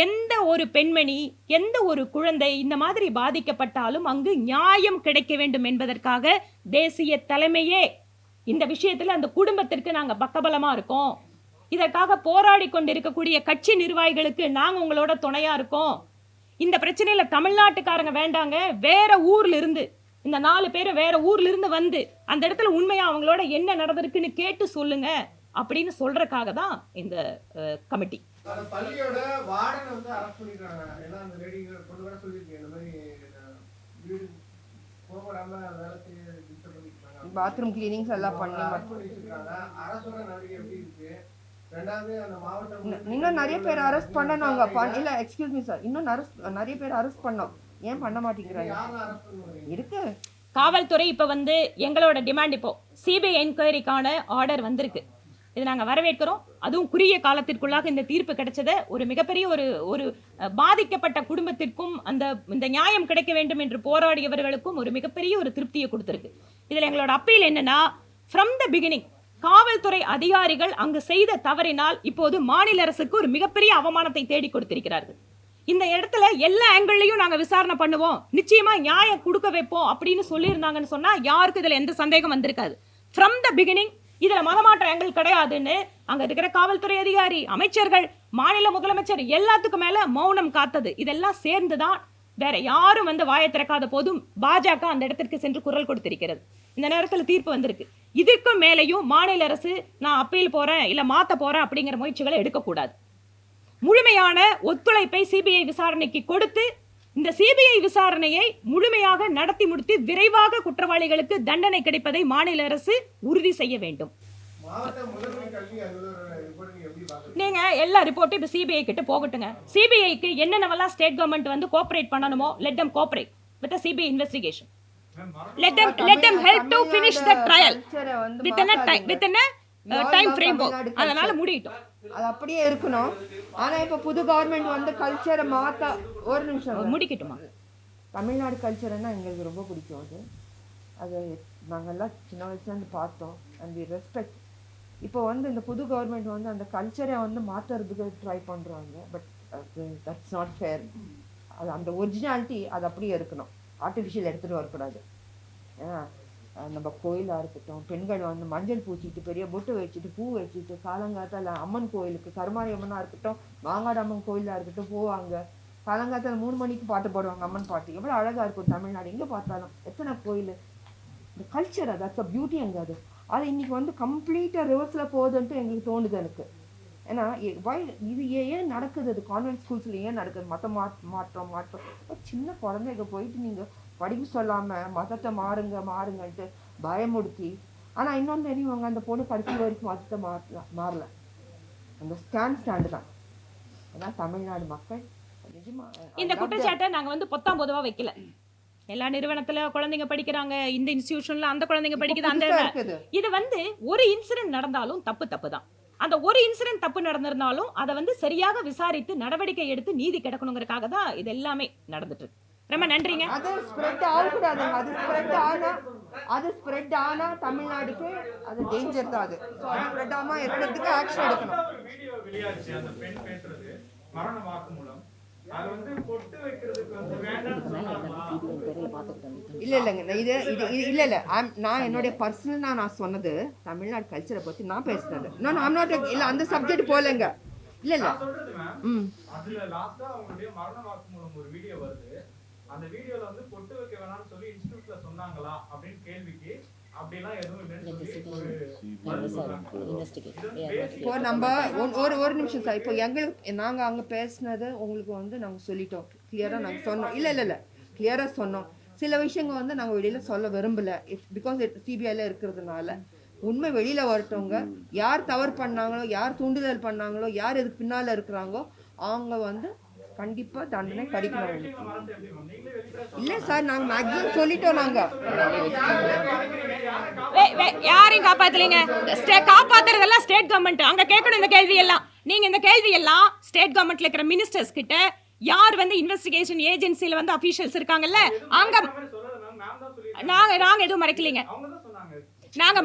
எந்த ஒரு பெண்மணி, எந்த ஒரு குழந்தை இந்த மாதிரி பாதிக்கப்பட்டாலும் அங்கு நியாயம் கிடைக்க வேண்டும் என்பதற்காக தேசிய தலைமையே இந்த விஷயத்துல அந்த குடும்பத்திற்கு நாங்க பக்கபலமா இருக்கோம். இதற்காக போராடி கொண்டிருக்கக்கூடிய கட்சி நிர்வாகிகளுக்கு நாங்க உங்களோட துணையா இருக்கோம். இந்த பிரச்சனையில தமிழ்நாட்டுக்காரங்க வேண்டாங்க, வேற ஊர்ல இருந்து இந்த 4 பேர் வேற ஊர்ல இருந்து வந்து அந்த இடத்துல உண்மையா அவங்களோட என்ன நடந்திருக்குன்னு கேட்டு சொல்லுங்க அப்படின்னு சொல்றதுக்காக தான் இந்த கமிட்டி. பள்ளியோட வார்டன் வந்து அரெஸ்ட் பண்ணிருக்காங்க. ஏன்னா அந்த லேடி கொண்டு வர சொல்லிருக்கீங்க, இந்த மாதிரி வீடு போகாம வேலை செய்ய டிஸ்டர்ப் பண்ணிருக்காங்க, பாத்ரூம் கிளீனிங்ஸ் எல்லாம் பண்ணி வச்சிருக்காங்க. அரசோட நடவடிக்கை எப்படி இருக்கு? ரெண்டாவது அந்த மாவட்டம் இன்னும் நிறைய பேர் அரெஸ்ட் பண்ணணுங்க. இல்ல எக்ஸ்கியூஸ் மீ சார், இன்னும் நிறைய பேர் அரெஸ்ட் பண்ணோம், ஏன் பண்ண மாட்டேங்கிறாங்க? இருக்கு காவல்துறை இப்ப வந்து எங்களோட டிமாண்ட், இப்போ சிபிஐ என்கொயரிக்கான ஆர்டர் வந்திருக்கு, இது நாங்க வரவேற்கிறோம். அதுவும் குறுகிய காலத்திற்குள்ளாக இந்த தீர்ப்பு கிடைச்சத ஒரு மிகப்பெரிய ஒரு பாதிக்கப்பட்ட குடும்பத்திற்கும் இந்த நியாயம் கிடைக்க வேண்டும் என்று போராடியவர்களுக்கும் ஒரு மிகப்பெரிய ஒரு திருப்தியை கொடுத்திருக்கு. இதுல எங்களோட அப்பீல் என்னன்னா, ஃப்ரம் த பிகினிங் காவல்துறை அதிகாரிகள் அங்கு செய்த தவறினால் இப்போது மாநில அரசுக்கு ஒரு மிகப்பெரிய அவமானத்தை தேடி கொடுத்திருக்கிறார்கள். இந்த இடத்துல எல்லா ஆங்கிள்லையும் நாங்க விசாரணை பண்ணுவோம், நிச்சயமா நியாயம் கொடுக்க வைப்போம் அப்படின்னு சொல்லியிருந்தாங்கன்னு சொன்னா யாருக்கு இதுல எந்த சந்தேகம் வந்திருக்காது. ஃப்ரம் த பிகினிங் இதுல மதமாற்ற ஆங்கிள் கிடையாதுன்னு அங்க இருக்கிற காவல்துறை அதிகாரி, அமைச்சர்கள், மாநில முதலமைச்சர் எல்லாத்துக்கும் மேல மௌனம் காத்தது இதெல்லாம் சேர்ந்துதான் வேற யாரும் வாயை திறக்காத போதும் பாஜக அந்த இடத்திற்கு சென்று குரல் கொடுத்திருக்கிறது. இந்த நேரத்தில் தீர்ப்பு வந்திருக்கு. இதற்கும் மேலேயும் மாநில அரசு நான் அப்பீல் போறேன் இல்ல மாத்த போறேன் அப்படிங்கிற முயற்சிகளை எடுக்கக்கூடாது. முழுமையான ஒத்துழைப்பை சிபிஐ விசாரணைக்கு கொடுத்து இந்த சிபிஐ விசாரணையை முழுமையாக நடத்தி முடித்து விரைவாக குற்றவாளிகளுக்கு தண்டனை கிடைப்பதை மாநில அரசு உறுதி செய்ய வேண்டும். மாவட்ட முதன்மை கல்வி அலுவலர் ரிப்போர்ட் நீங்க எப்படி பாக்குறீங்க? நீங்க எல்லா ரிப்போர்ட்டும் இப்ப சிபிஐ கிட்ட போகட்டுங்க. சிபிஐக்கு என்னென்னவெல்லாம் ஸ்டேட் கவர்மெண்ட் கோஆபரேட் பண்ணணுமோ let them cooperate with the CBI investigation. Let them help to finish the trial within a time framework. அதனால முடியட்டும். அது அப்படியே இருக்கணும். ஆனா இப்ப புது கவர்மெண்ட் கல்ச்சரை மாத்த ஒரு நிமிஷம் முடிக்கட்டுமா? தமிழ்நாடு கல்ச்சர்னா எங்களுக்கு ரொம்ப பிடிக்கும். அது நாங்கெல்லாம் சின்ன வயசுலேருந்து பார்த்தோம் அண்ட் வி ரெஸ்பெக்ட். இப்போ இந்த புது கவர்மெண்ட் அந்த கல்ச்சரை மாற்றுறதுக்கு ட்ரை பண்ணுறாங்க. But that's not fair. அது அந்த ஒரிஜினாலிட்டி அது அப்படியே இருக்கணும், ஆர்டிஃபிஷியல் எடுத்துகிட்டு வரக்கூடாது. ஏன்னா நம்ம கோயிலாக இருக்கட்டும், பெண்கள் மஞ்சள் பூச்சிட்டு பெரிய பொட்டு வச்சுட்டு பூ வச்சுட்டு காலங்காத்தால் அம்மன் கோயிலுக்கு, கருமாரி அம்மனாக இருக்கட்டும், மாங்காடு அம்மன் கோயிலாக இருக்கட்டும் போவாங்க. காலங்காத்தால் 3 மணிக்கு பாட்டு பாடுவாங்க, அம்மன் பாட்டு. எவ்வளோ அழகாக இருக்கும் தமிழ்நாடு, எங்கே பார்த்தாலும் எத்தனை கோயில். இந்த கல்ச்சர் தட்ஸ் அ பியூட்டி. அங்கே அது இன்னைக்கு கம்ப்ளீட்டாக ரிவர்ஸில் போகுதுன்ட்டு எங்களுக்கு தோணுது எனக்கு. ஏன்னா இது ஏன் நடக்குது, அது கான்வென்ட் ஸ்கூல்ஸில் ஏன் நடக்குது? மாற்றம் சின்ன குழந்தைங்க போயிட்டு நீங்கள் படிக்க சொல்லாமல் மதத்தை மாறுங்கன்ட்டு பயமுடுத்தி. ஆனால் இன்னொன்று தெரியுவாங்க, அந்த பொண்ணு கடைசி வரைக்கும் மதத்தை மாறல. அந்த ஸ்டாண்டு தான். அதான் தமிழ்நாடு மக்கள் நிஜமா இந்த குற்றச்சாட்டை நாங்கள் பொத்தாம் பொதுவாக வைக்கல. எல்லா நிறுவனத்துல குழந்தைங்க படிக்கிறாங்க, இந்த இன்ஸ்டிடியூஷன்ல அந்த குழந்தைங்க படிக்குது. அந்த இது ஒரு இன்சிடென்ட் நடந்தாலும் தப்பு தான். அந்த ஒரு இன்சிடென்ட் தப்பு நடந்திருந்தாலும் அதை சரியாக விசாரித்து நடவடிக்கை எடுத்து நீதி கிடைக்கணுங்கிறதுக்காக தான் இது எல்லாமே நடந்துட்டு இருக்கு. ரொம்ப நன்றிங்க. அது ஸ்ப்ரெட் ஆகக்கூடாது. அது ஸ்ப்ரெட் ஆனா தமிழ்நாடுக்கு அது டேஞ்சர் தான். அது ஸ்ப்ரெட் ஆகாம இருக்கிறதுக்கு ஆக்ஷன் எடுக்கணும். வீடியோ வெளியாச்சு, அந்த பெண் பேசுறது மரண வாக்குமூலம். அது பொட்டு வைக்கிறதுக்கு வேண்டாம்னு சொன்னாங்களா? இல்லைங்க, இல்ல நான் என்னுடைய பர்சனல் நான் சொன்னது தமிழ்நாடு கல்ச்சரை பத்தி நான் பேசுனது. இல்ல அந்த சப்ஜெக்ட் போலங்க. இல்ல சொல்றது மேம், அதுல லாஸ்டா அவங்களுடைய மரண வாக்குமூலம் ஒரு வீடியோ வருது. அந்த வீடியோல பொட்டு வைக்க வேணாம்னு சொல்லி இன்ஸ்டிடியூட்ல சொன்னாங்களா அப்படின்னு கேள்விக்கு அப்படிலாம் எதுவும் இல்லைன்னு இப்போ நம்ம ஒரு நிமிஷம் சார். இப்போ எங்களுக்கு நாங்கள் அங்கே பேசினது உங்களுக்கு நாங்கள் சொல்லிட்டோம், கிளியராக நாங்கள் சொன்னோம். இல்லை கிளியராக சொன்னோம். சில விஷயங்கள் நாங்கள் வெளியில் சொல்ல விரும்பலை, பிகாஸ் சிபிஐல இருக்கிறதுனால. உண்மை வெளியில் வரட்டவங்க, யார் தவறு பண்ணாங்களோ, யார் தூண்டுதல் பண்ணாங்களோ, யார் இதுக்கு பின்னால் இருக்கிறாங்களோ அவங்க கண்டிப்பா தண்டனை கிடைக்கணும். இல்ல சார், நாங்க மேக்ஸிமம் சொல்லிட்டோம். நாங்க யாரையும் காப்பாத்தலீங்க. காப்பாத்துறதெல்லாம் ஸ்டேட் கவர்மெண்ட். அங்க கேட்கணும் இந்த கேள்வி எல்லாம். நீங்க இந்த கேள்வி எல்லாம் ஸ்டேட் கவர்மெண்ட்ல இருக்கிற மினிஸ்டர்ஸ் கிட்ட, யார் இன்வெஸ்டிகேஷன் ஏஜென்சில அபிஷியல்ஸ் இருக்காங்கல்ல, அங்க நாங்க எதுவும் மறைக்கலீங்க. நாங்க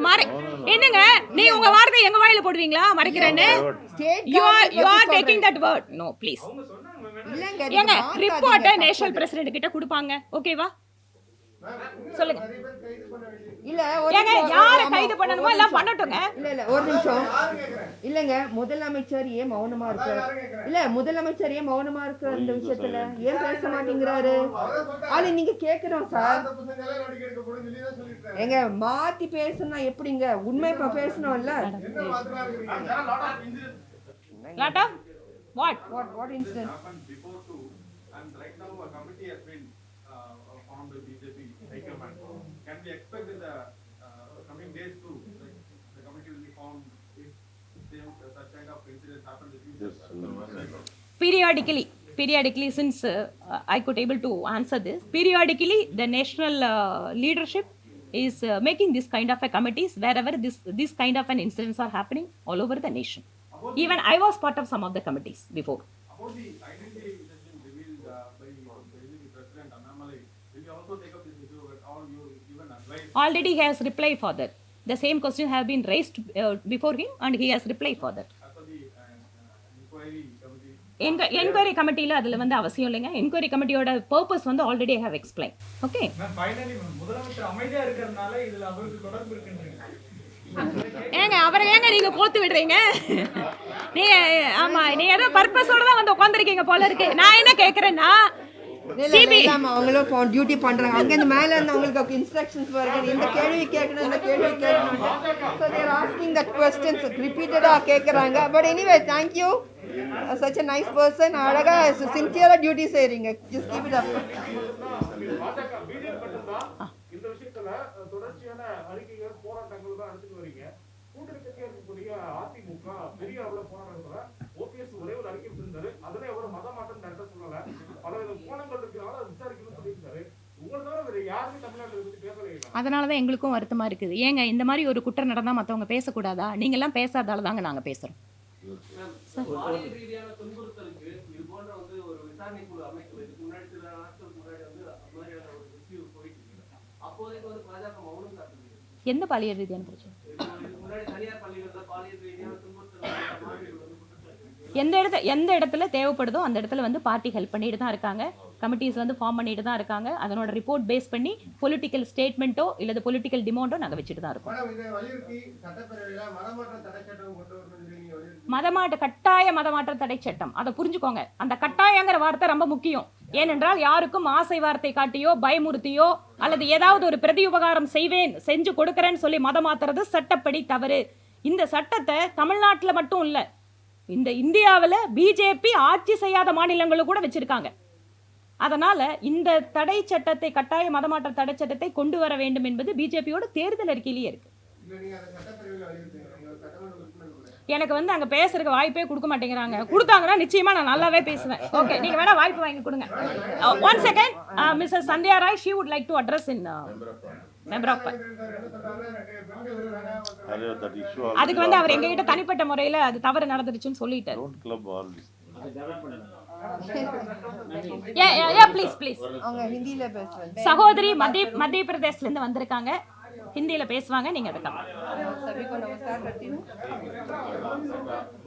என்னங்க நீ உங்க வார்த்தை எங்க வாயில போடுவீங்களா மறைக்கிறேன்னு? you are taking that word. No, please. ஏங்க ரிப்போர்ட்டை நேஷனல் பிரசிடென்ட் கிட்ட கொடுப்பாங்க, ஓகேவா? சொல்லுங்க. இல்ல ஏங்க யாரை கைது பண்ணணுமோ எல்லாம் பண்ணட்டுங்க. இல்ல ஒரு நிமிஷம். இல்லங்க, முதலமைச்சர் ஏன் மௌனமா இருக்காரு? இல்ல முதலமைச்சர் ஏன் மௌனமா இருக்காரு இந்த விஷயத்துல? ஏன் பேச மாட்டேங்கிறாரு? அது நீங்க கேக்குறோம் சார். எங்க மாத்தி பேசணும்னா எப்படிங்க? உண்மை பேசணும்ல. லாட்டா what incident happened before too, and right now a committee has been formed by BJP high command. Can we expect in the coming days too, like the committee will be formed if such kind of incidents happen in the future? Periodically, since I could able to answer this, periodically the national leadership is making this kind of a committees wherever this kind of an incidents are happening all over the nation. Even I was part of some of the committees before. About the identity which has been revealed by the President Annamalai, will you also take up this issue at all? You given advice? Already he has replied for that. The same question have been raised before him and he has replied for that. Enquiry கமிட்டியில் அதில் வந்து அவசியம் இல்லைங்க. என்கொயரி கமிட்டியோட பர்பஸ் வந்து already I have explain. Okay முதலமைச்சர் அமைதியா இருக்கிறதுனால இதுல அவருக்கு தொடர்பு இருக்குன்றீங்க. ஏங்க அவரை ஏங்க நீங்க கோத்து விடுறீங்க? நீ ஆமா நீ ஏதோ பர்பஸோட தான் வந்து உட்காந்துருக்கீங்க போல இருக்கு. நான் என்ன கேட்கறேன்னா அவங்களும் டியூட்டி பண்றாங்க. அங்க இருந்து மேல இருந்து அவங்களுக்கு இன்ஸ்ட்ரக்ஷன்ஸ் வருது. இந்த கேள்வி கேட்கணும், இந்த கேள்வி கேட்கணும். So they are asking that questions repeatedly கேக்குறாங்க. But anyway, thank you. Such a nice person. அழகா சின்சியரா டியூட்டி செய்றீங்க. Just keep it up. இந்த விஷயத்துல தொடர்ச்சியான அறிக்கைகள் போராட்டங்கள் தான் நடத்திட்டு வரீங்க. கூட்டணி கட்சியா இருக்கக்கூடிய அதிமுக பெரிய அளவுல போராட்டங்கள ஓபிஎஸ் ஒரே ஒரு அறிக்கை விட்டிருந்தாரு. அதுல அவர் மத மாற்றம் நடத்த சொல்லல. பலவித கோணங்கள் இருக்கிறனால அதை விசாரிக்கணும்னு சொல்லியிருந்தாரு. உங்களால வேற யாருமே தமிழ்நாட்டில் இருந்து பேசலையே. அதனால தான் எங்களுக்கும் வருத்தமா இருக்குது. ஏங்க இந்த மாதிரி ஒரு குற்றம் நடந்தா மற்றவங்க பேசக்கூடாதா? நீங்க எல்லாம் பேசாதால தாங்க நாங்க பேசுறோம். பாலியல் ரீதியான துன்புறுத்தலுக்கு இது போன்ற வந்து ஒரு விசாரணை குழு அமைக்கிறதுக்கு முன்னாடி சில நாட்களுக்கு முன்னாடி வந்து அந்த மாதிரியான ஒரு இஷ்யூ போயிட்டு இருக்கு. அப்போதைக்கு வந்து பாஜக மௌனம் காட்டுது. எந்த பாலியல் ரீதியான பிரச்சனை? இதுக்கு முன்னாடி தனியார் பள்ளிகள்ல பாலியல் ரீதியான துன்புறுத்தல் எந்த இடத்துல தேவைப்படுதோ அந்த இடத்துல வந்து பார்ட்டி ஹெல்ப் பண்ணிட்டு தான் இருக்காங்க. கமிட்டிஸ் வந்து ஃபார்ம் பண்ணிட்டு தான் இருக்காங்க. அதனோட ரிப்போர்ட் பேஸ் பண்ணி பொலிட்டிக்கல் ஸ்டேட்மெண்ட்டோ இல்ல பொலிட்டிக்கல் டிமாண்டோ நாங்க வச்சுட்டு தான் இருக்கோம். கட்டாய மதமாற்ற தடை சட்டம் அதை புரிஞ்சுக்கோங்க. அந்த கட்டாயங்கிற வார்த்தை ரொம்ப முக்கியம். ஏனென்றால் யாருக்கும் ஆசை வார்த்தை காட்டியோ பயமுறுத்தியோ அல்லது ஏதாவது ஒரு பிரதி உபகாரம் செஞ்சு கொடுக்கறேன்னு சொல்லி மதம் மாத்துறது சட்டப்படி தவறு. இந்த சட்டத்தை தமிழ்நாட்டில் மட்டும் இல்ல, இந்த இந்தியாவில் பிஜேபி ஆட்சி செய்யாத மாநிலங்களும் கூட வச்சிருக்காங்க. அதனால இந்த தடை சட்டத்தை, கட்டாய மதமாற்ற தடை சட்டத்தை கொண்டு வர வேண்டும் என்பது பிஜேபியோட தேர்தல் அறிக்கையிலேயே இருக்கு. எனக்கு வந்து அங்க பேசுறதுக்கு வாய்ப்பே கொடுக்க மாட்டேங்கிறாங்க. கொடுத்தாங்கன்னா நிச்சயமா நான் நல்லாவே பேசுவேன். ஓகே, நீங்க வேணா வாய்ப்பு வாங்கி கொடுங்க. One second, Mrs Sandhya Roy, she would like to address in member of அதுக்கு வந்து அவர் எங்ககிட்ட தனிப்பட்ட முறையில் அது தவறு நடந்துருச்சுன்னு சொல்லிட்டாரு. ப்ளீஸ் அவங்க ஹிந்தியில பேசுறாங்க. சகோதரி மத்திய பிரதேசல இருந்து வந்திருக்காங்க, ஹிந்தியில பேசுவாங்க. நீங்க அதுக்கு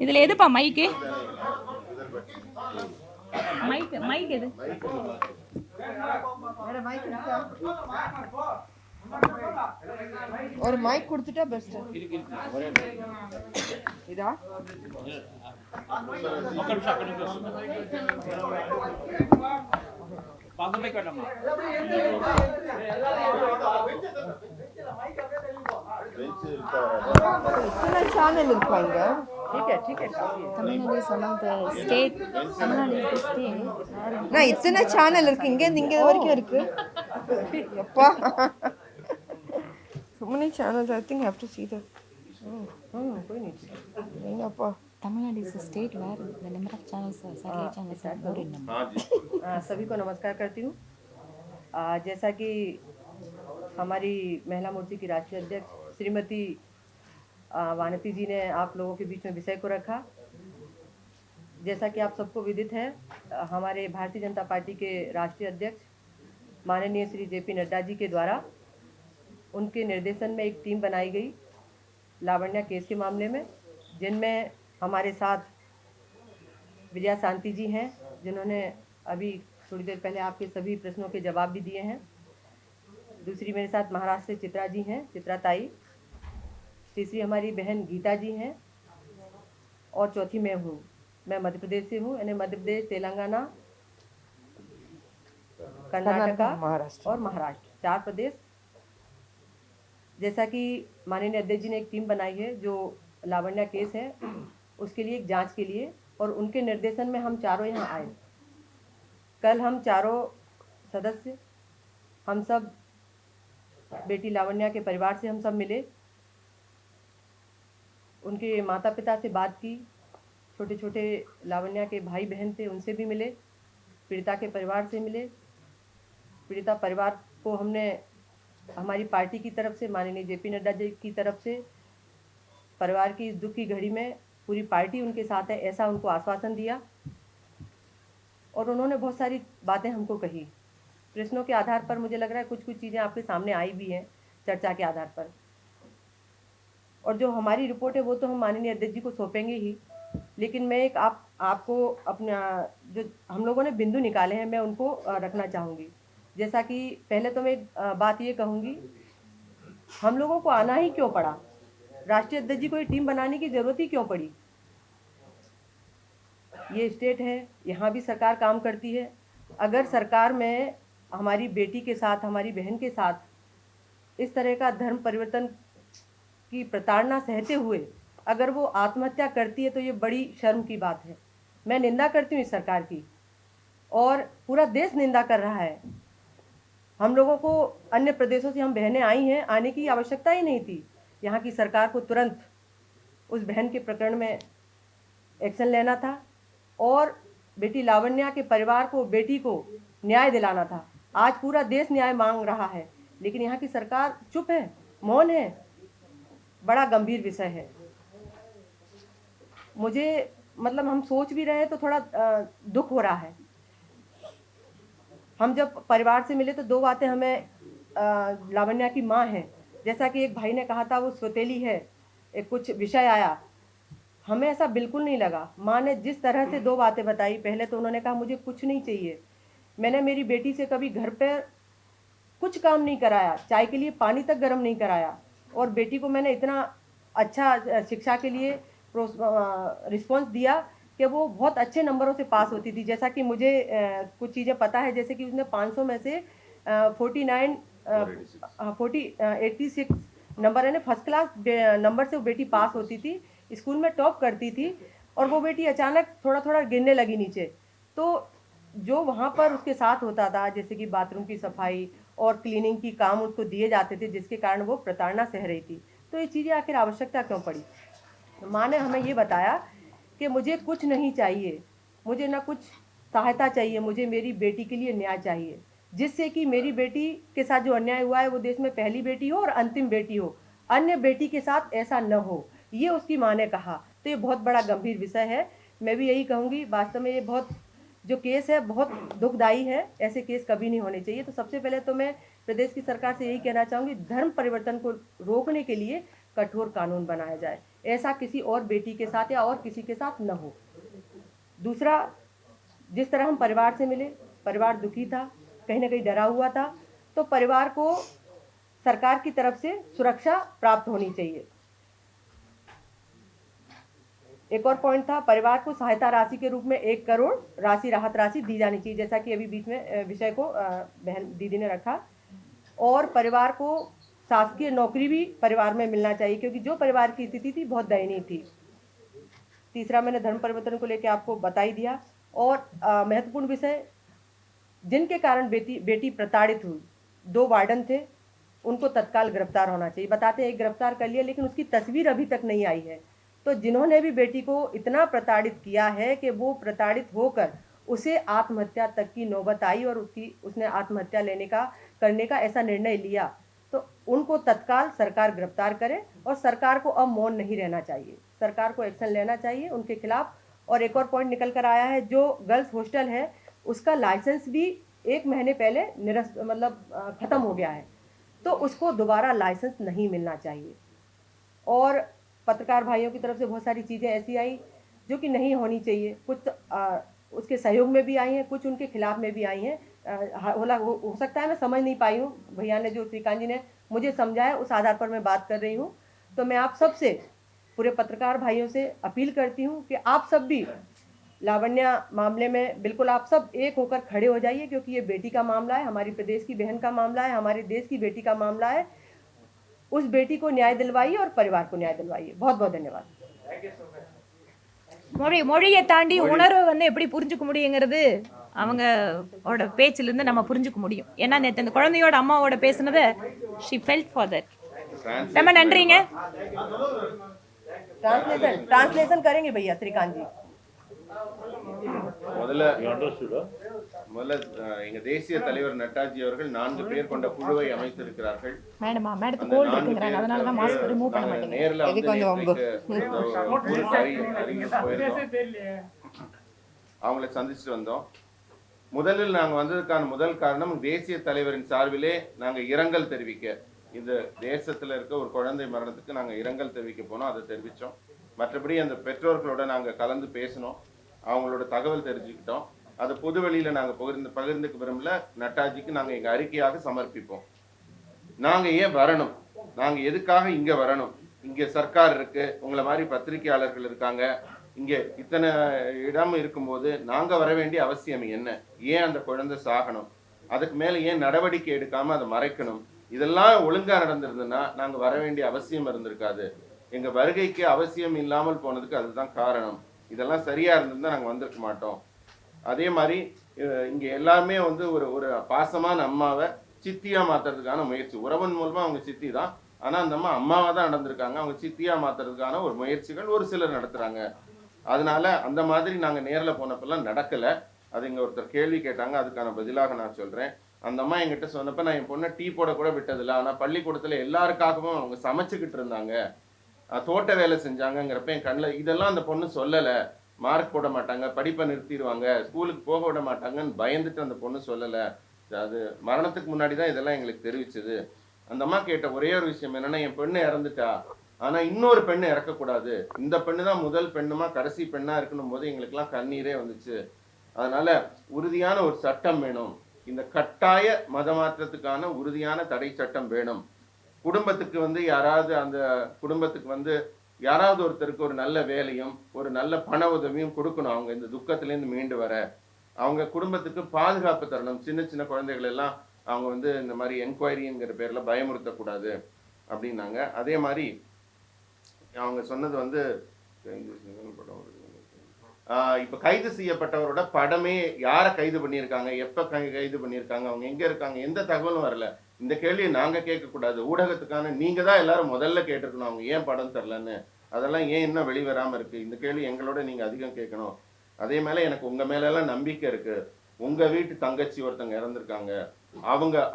இதுல எதுப்பா மைக்கு? மைக் எது? ஒரு மைக் கொடுத்துட்டா பெஸ்ட். இதா इतना चैनल இருப்பாங்க. ठीक है Tamil Nadu is one of the state. Tamilnadu is the state. நான் இத்தனை சேனல் இருக்கு, இங்க இருந்து இங்க வரைக்கும் இருக்கு. அப்பா so many channels. I think I have to see that. कोई नहीं அப்பா. Tamilnadu is a state where the number of channels, satellite channels are more in number. सभी को नमस्कार करती हूँ. जैसा कि हमारी महिला मोर्चे की राष्ट्रीय अध्यक्ष श्रीमती वानती जी ने आप लोगों के बीच में विषय को रखा. जैसा कि आप सबको विदित है, हमारे भारतीय जनता पार्टी के राष्ट्रीय अध्यक्ष माननीय श्री जेपी नड्डा जी के द्वारा उनके निर्देशन में एक टीम बनाई गई लावण्या केस के मामले में, जिनमें हमारे साथ विजया शांति जी हैं, जिन्होंने अभी थोड़ी देर पहले आपके सभी प्रश्नों के जवाब भी दिए हैं. दूसरी मेरे साथ महाराष्ट्र से चित्रा जी हैं, चित्रा ताई. तीसरी हमारी बहन गीता जी हैं और चौथी मैं हूँ. मैं मध्य प्रदेश से हूँ, यानी मध्य प्रदेश, तेलंगाना, कर्नाटका और महाराष्ट्र, 4 प्रदेश. जैसा कि माननीय अध्यक्ष जी ने एक टीम बनाई है जो लावण्या केस है उसके लिए एक जांच के लिए, और उनके निर्देशन में हम चारों यहाँ आए. कल हम चारों सदस्य, हम सब बेटी लावण्या के परिवार से हम सब मिले, उनके माता पिता से बात की, छोटे छोटे लावण्या के भाई बहन थे उनसे भी मिले, पीड़िता के परिवार से मिले. पीड़िता परिवार को हमने हमारी पार्टी की तरफ से, माननीय जेपी नड्डा जी की तरफ से, परिवार की इस दुख की घड़ी में पूरी पार्टी उनके साथ है ऐसा उनको आश्वासन दिया. और उन्होंने बहुत सारी बातें हमको कही. प्रश्नों के आधार पर मुझे लग रहा है कुछ चीज़ें आपके सामने आई भी हैं चर्चा के आधार पर. और जो हमारी रिपोर्ट है वो तो हम माननीय अध्यक्ष जी को सौंपेंगे ही, लेकिन मैं एक आपको अपना जो हम लोगों ने बिंदु निकाले हैं मैं उनको रखना चाहूँगी। जैसा कि पहले तो मैं बात ये कहूँगी, हम लोगों को आना ही क्यों पड़ा, राष्ट्रीय अध्यक्ष जी को ये टीम बनाने की ज़रूरत ही क्यों पड़ी। ये स्टेट है, यहाँ भी सरकार काम करती है। अगर सरकार में हमारी बेटी के साथ, हमारी बहन के साथ इस तरह का धर्म परिवर्तन की प्रताड़ना सहते हुए अगर वो आत्महत्या करती है तो ये बड़ी शर्म की बात है। मैं निंदा करती हूँ इस सरकार की, और पूरा देश निंदा कर रहा है। हम लोगों को अन्य प्रदेशों से हम बहनें आई हैं, आने की आवश्यकता ही नहीं थी। यहाँ की सरकार को तुरंत उस बहन के प्रकरण में एक्शन लेना था और बेटी लावण्या के परिवार को, बेटी को न्याय दिलाना था। आज पूरा देश न्याय मांग रहा है, लेकिन यहाँ की सरकार चुप है, मौन है। बड़ा गंभीर विषय है। मुझे मतलब हम सोच भी रहे हैं तो थोड़ा दुख हो रहा है। हम जब परिवार से मिले तो दो बातें हमें, लावण्या की माँ है, जैसा कि एक भाई ने कहा था वो सौतेली है, एक कुछ विषय आया, हमें ऐसा बिल्कुल नहीं लगा। माँ ने जिस तरह से दो बातें बताई, पहले तो उन्होंने कहा मुझे कुछ नहीं चाहिए, मैंने मेरी बेटी से कभी घर पर कुछ काम नहीं कराया, चाय के लिए पानी तक गर्म नहीं कराया, और बेटी को मैंने इतना अच्छा शिक्षा के लिए रिस्पॉन्स दिया कि वो बहुत अच्छे नंबरों से पास होती थी। जैसा कि मुझे कुछ चीज़ें पता है, जैसे कि उसने 500 में से 86 नंबर है ना, फर्स्ट क्लास नंबर से वो बेटी पास होती थी, स्कूल में टॉप करती थी, और वो बेटी अचानक थोड़ा थोड़ा गिरने लगी नीचे। तो जो वहाँ पर उसके साथ होता था, जैसे कि बाथरूम की सफाई और क्लीनिंग की काम उसको दिए जाते थे, जिसके कारण वो प्रताड़ना सह रही थी। तो ये चीज़ें आखिर आवश्यकता क्यों पड़ी। माँ ने हमें ये बताया कि मुझे कुछ नहीं चाहिए, मुझे ना कुछ सहायता चाहिए, मुझे मेरी बेटी के लिए न्याय चाहिए, जिससे कि मेरी बेटी के साथ जो अन्याय हुआ है वो देश में पहली बेटी हो और अंतिम बेटी हो, अन्य बेटी के साथ ऐसा न हो, ये उसकी माँ ने कहा। तो ये बहुत बड़ा गंभीर विषय है। मैं भी यही कहूँगी, वास्तव में ये बहुत जो केस है बहुत दुखदायी है, ऐसे केस कभी नहीं होने चाहिए। तो सबसे पहले तो मैं प्रदेश की सरकार से यही कहना चाहूँगी, धर्म परिवर्तन को रोकने के लिए कठोर कानून बनाया जाए, ऐसा किसी और बेटी के साथ या और किसी के साथ न हो। दूसरा, जिस तरह हम परिवार से मिले, परिवार दुखी था, कहीं ना कहीं डरा हुआ था, तो परिवार को सरकार की तरफ से सुरक्षा प्राप्त होनी चाहिए। एक और पॉइंट था, परिवार को सहायता राशि के रूप में 1 करोड़ राशि, राहत राशि दी जानी चाहिए, जैसा कि अभी बीच में विषय को बहन दीदी ने रखा। और परिवार को शासकीय नौकरी भी परिवार में मिलना चाहिए, क्योंकि जो परिवार की स्थिति थी बहुत दयनीय थी। तीसरा, मैंने धर्म परिवर्तन को लेकर आपको बता ही दिया। और महत्वपूर्ण विषय, जिनके कारण बेटी प्रताड़ित हुई, 2 वार्डन थे, उनको तत्काल गिरफ्तार होना चाहिए। बताते हैं एक गिरफ्तार कर लिया, लेकिन उसकी तस्वीर अभी तक नहीं आई है। तो जिन्होंने भी बेटी को इतना प्रताड़ित किया है कि वो प्रताड़ित होकर उसे आत्महत्या तक की नौबत आई और उसने आत्महत्या करने का ऐसा निर्णय लिया, तो उनको तत्काल सरकार गिरफ्तार करे। और सरकार को अब मौन नहीं रहना चाहिए, सरकार को एक्शन लेना चाहिए उनके खिलाफ। और एक और पॉइंट निकल कर आया है, जो गर्ल्स हॉस्टल है उसका लाइसेंस भी 1 महीने पहले ख़त्म हो गया है, तो उसको दोबारा लाइसेंस नहीं मिलना चाहिए। और पत्रकार भाइयों की तरफ से बहुत सारी चीज़ें ऐसी आई जो कि नहीं होनी चाहिए, कुछ उसके सहयोग में भी आई हैं, कुछ उनके खिलाफ में भी आई हैं। हो सकता है मैं समझ नहीं पाई हूँ, भैया ने जो श्रीकांत जी ने मुझे समझाया उस आधार पर मैं बात कर रही हूँ। तो मैं आप सब से, पूरे पत्रकार भाइयों से अपील करती हूँ कि आप सब भी लावण्या मामले में बिल्कुल आप सब एक होकर खड़े हो जाइए, क्योंकि ये बेटी का मामला है, हमारी प्रदेश की बहन का मामला है, हमारे देश की बेटी का मामला है। उस बेटी को न्याय दिलवाइए और परिवार को न्याय दिलवाइए। बहुत बहुत धन्यवाद। மொழியை தாண்டி உணர்வை வந்து எப்படி புரிஞ்சுக்க முடியுங்கிறது அவங்களோட பேச்சிலிருந்து நம்ம புரிஞ்சுக்க முடியும். ஏன்னா நேற்று அந்த குழந்தையோட அம்மாவோட பேசுனதை ஷி ஃபெல்ட் ஃபார் தட். ரொம்ப நன்றிங்க. ट्रांसलेशन करेंगे भैया श्रीकांत जी. முதல்ல எங்க தேசிய தலைவர் நட்டாஜி அவர்கள் 4 பேர் கொண்ட குழுவை அமைத்திருக்கிறார்கள். மேடத்துக்கு கோல்ட் இருக்குங்கறாங்க, அதனால தான் மாஸ்க் ரிமூவ் பண்ண மாட்டேங்க. நேர்ல வந்து அவங்களை சந்திச்சுட்டு வந்தோம். முதலில் நாங்கள் வந்ததுக்கான முதல் காரணம் தேசிய தலைவரின் சார்பிலே நாங்கள் இரங்கல் தெரிவிக்க. இந்த தேசத்துல இருக்க ஒரு குழந்தை மரணத்துக்கு நாங்க இரங்கல் தெரிவிக்க போனோம், அதை தெரிவித்தோம். மற்றபடி அந்த பெற்றோர்களோட நாங்க கலந்து பேசினோம், அவங்களோட தகவல் தெரிஞ்சுக்கிட்டோம். அதை பொது வெளியில நாங்க பகிர்ந்துக்க விரும்பல. நட்டாஜிக்கு நாங்க எங்க அறிக்கையாக சமர்ப்பிப்போம். நாங்க ஏன் வரணும், நாங்க எதுக்காக இங்க வரணும், இங்க சர்க்கார் இருக்கு, உங்களை மாதிரி பத்திரிகையாளர்கள் இருக்காங்க, இங்க இத்தனை இடம் இருக்கும்போது நாங்க வர வேண்டிய அவசியம் என்ன, ஏன் அந்த குழந்தை சாகணும், அதுக்கு மேல ஏன் நடவடிக்கை எடுக்காம அதை மறைக்கணும், இதெல்லாம் ஒழுங்கா நடந்திருந்ததுன்னா நாங்க வர வேண்டிய அவசியம் இருந்திருக்காது. எங்க வருகைக்கு அவசியம் இல்லாமல் போனதுக்கு அதுதான் காரணம். இதெல்லாம் சரியா இருந்திருந்தா நாங்க வந்திருக்க மாட்டோம். அதே மாதிரி இங்க எல்லாருமே வந்து ஒரு பாசமான அம்மாவை சித்தியா மாத்துறதுக்கான முயற்சி, உறவன் மூலமா அவங்க சித்தி தான், ஆனா அந்த அம்மா அம்மாவா தான் நடந்திருக்காங்க, அவங்க சித்தியா மாத்துறதுக்கான ஒரு முயற்சிகள் ஒரு சிலர் நடத்துறாங்க. அதனால அந்த மாதிரி நாங்க நேர்ல போனப்பெல்லாம் நடக்கல. அது இங்க ஒருத்தர் கேள்வி கேட்டாங்க, அதுக்கான பதிலாக நான் சொல்றேன். அந்த அம்மா என்கிட்ட சொன்னப்ப நான் என் பொண்ணை டீ போட கூட விட்டதில்லை, ஆனா பள்ளிக்கூடத்துல எல்லாருக்காகவும் அவங்க சமைச்சுக்கிட்டு இருந்தாங்க, தோட்ட வேலை செஞ்சாங்கிறப்ப என் கண்ணில் இதெல்லாம் அந்த பொண்ணு சொல்லலை. மார்க் போட மாட்டாங்க, படிப்பை நிறுத்திடுவாங்க, ஸ்கூலுக்கு போக விட மாட்டாங்கன்னு பயந்துட்டு அந்த பொண்ணு சொல்லலை. அது மரணத்துக்கு முன்னாடி தான் இதெல்லாம் எங்களுக்கு தெரிவிச்சது. அந்த அம்மா கேட்ட ஒரே ஒரு விஷயம் என்னன்னா, என் பெண்ணு இறந்துட்டா, ஆனா இன்னொரு பெண்ணு இறக்கக்கூடாது, இந்த பெண்ணு தான் முதல் பெண்ணுமா கடைசி பெண்ணா இருக்கணும் போது எங்களுக்கெல்லாம் கண்ணீரே வந்துச்சு. அதனால உறுதியான ஒரு சட்டம் வேணும், இந்த கட்டாய மத மாற்றத்துக்கான உறுதியான தடை சட்டம் வேணும். குடும்பத்துக்கு வந்து யாராவது அந்த குடும்பத்துக்கு வந்து யாராவது ஒருத்தருக்கு ஒரு நல்ல வேலையும் ஒரு நல்ல பண உதவியும் கொடுக்கணும், அவங்க இந்த துக்கத்திலேருந்து மீண்டு வர. அவங்க குடும்பத்துக்கு பாதுகாப்பு தரணும். சின்ன சின்ன குழந்தைகள் எல்லாம் அவங்க வந்து இந்த மாதிரி என்கொயரிங்கிற பேர்ல பயமுறுத்தக்கூடாது அப்படின்னாங்க. அதே மாதிரி அவங்க சொன்னது வந்து இப்ப கைது செய்யப்பட்டவரோட படமே யாரை கைது பண்ணியிருக்காங்க, எப்ப கைது பண்ணியிருக்காங்க, அவங்க எங்க இருக்காங்க, எந்த தகவலும் வரல. இந்த கேள்வியை நாங்க கேட்கக்கூடாது, ஊடகத்துக்கான நீங்க தான் எல்லாரும் முதல்ல கேட்டிருக்கணும், அவங்க ஏன் படம் தரலன்னு, அதெல்லாம் ஏன் இன்னும் வெளிவராம இருக்கு, இந்த கேள்வி எங்களோட நீங்க அதிகம் கேட்கணும். அதே மேல எனக்கு உங்க மேல எல்லாம் நம்பிக்கை இருக்கு. உங்க வீட்டு தங்கச்சி ஒருத்தங்க இறந்துருக்காங்க,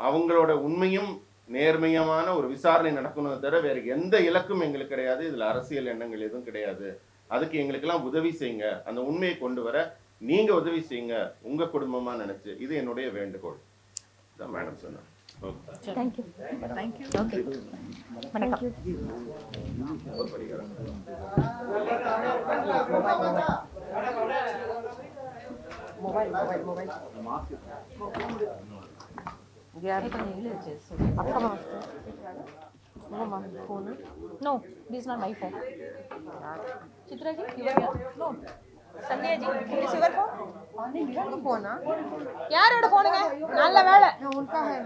அவங்களோட உண்மையும் நேர்மையமான ஒரு விசாரணை நடக்கணும் தவிர வேற எந்த இலக்கும் எங்களுக்கு கிடையாது. இதுல அரசியல் எண்ணங்கள் எதுவும் கிடையாது. அதுக்கு எங்களுக்கெல்லாம் உதவி செய்யுங்க, அந்த உண்மையை கொண்டு வர நீங்க உதவி செய்யுங்க, உங்க குடும்பமா நினைச்சு. இது என்னுடைய வேண்டுகோள் தான் மேடம் சொன்னாங்க. தேங்க்யூ. ஓகே, வணக்கம். No, this is not my phone. Chitra ji, you are here. No. Sandhya ji, this is your phone? phone யாரோட போனுங்க? நல்ல வேலை. उनका है।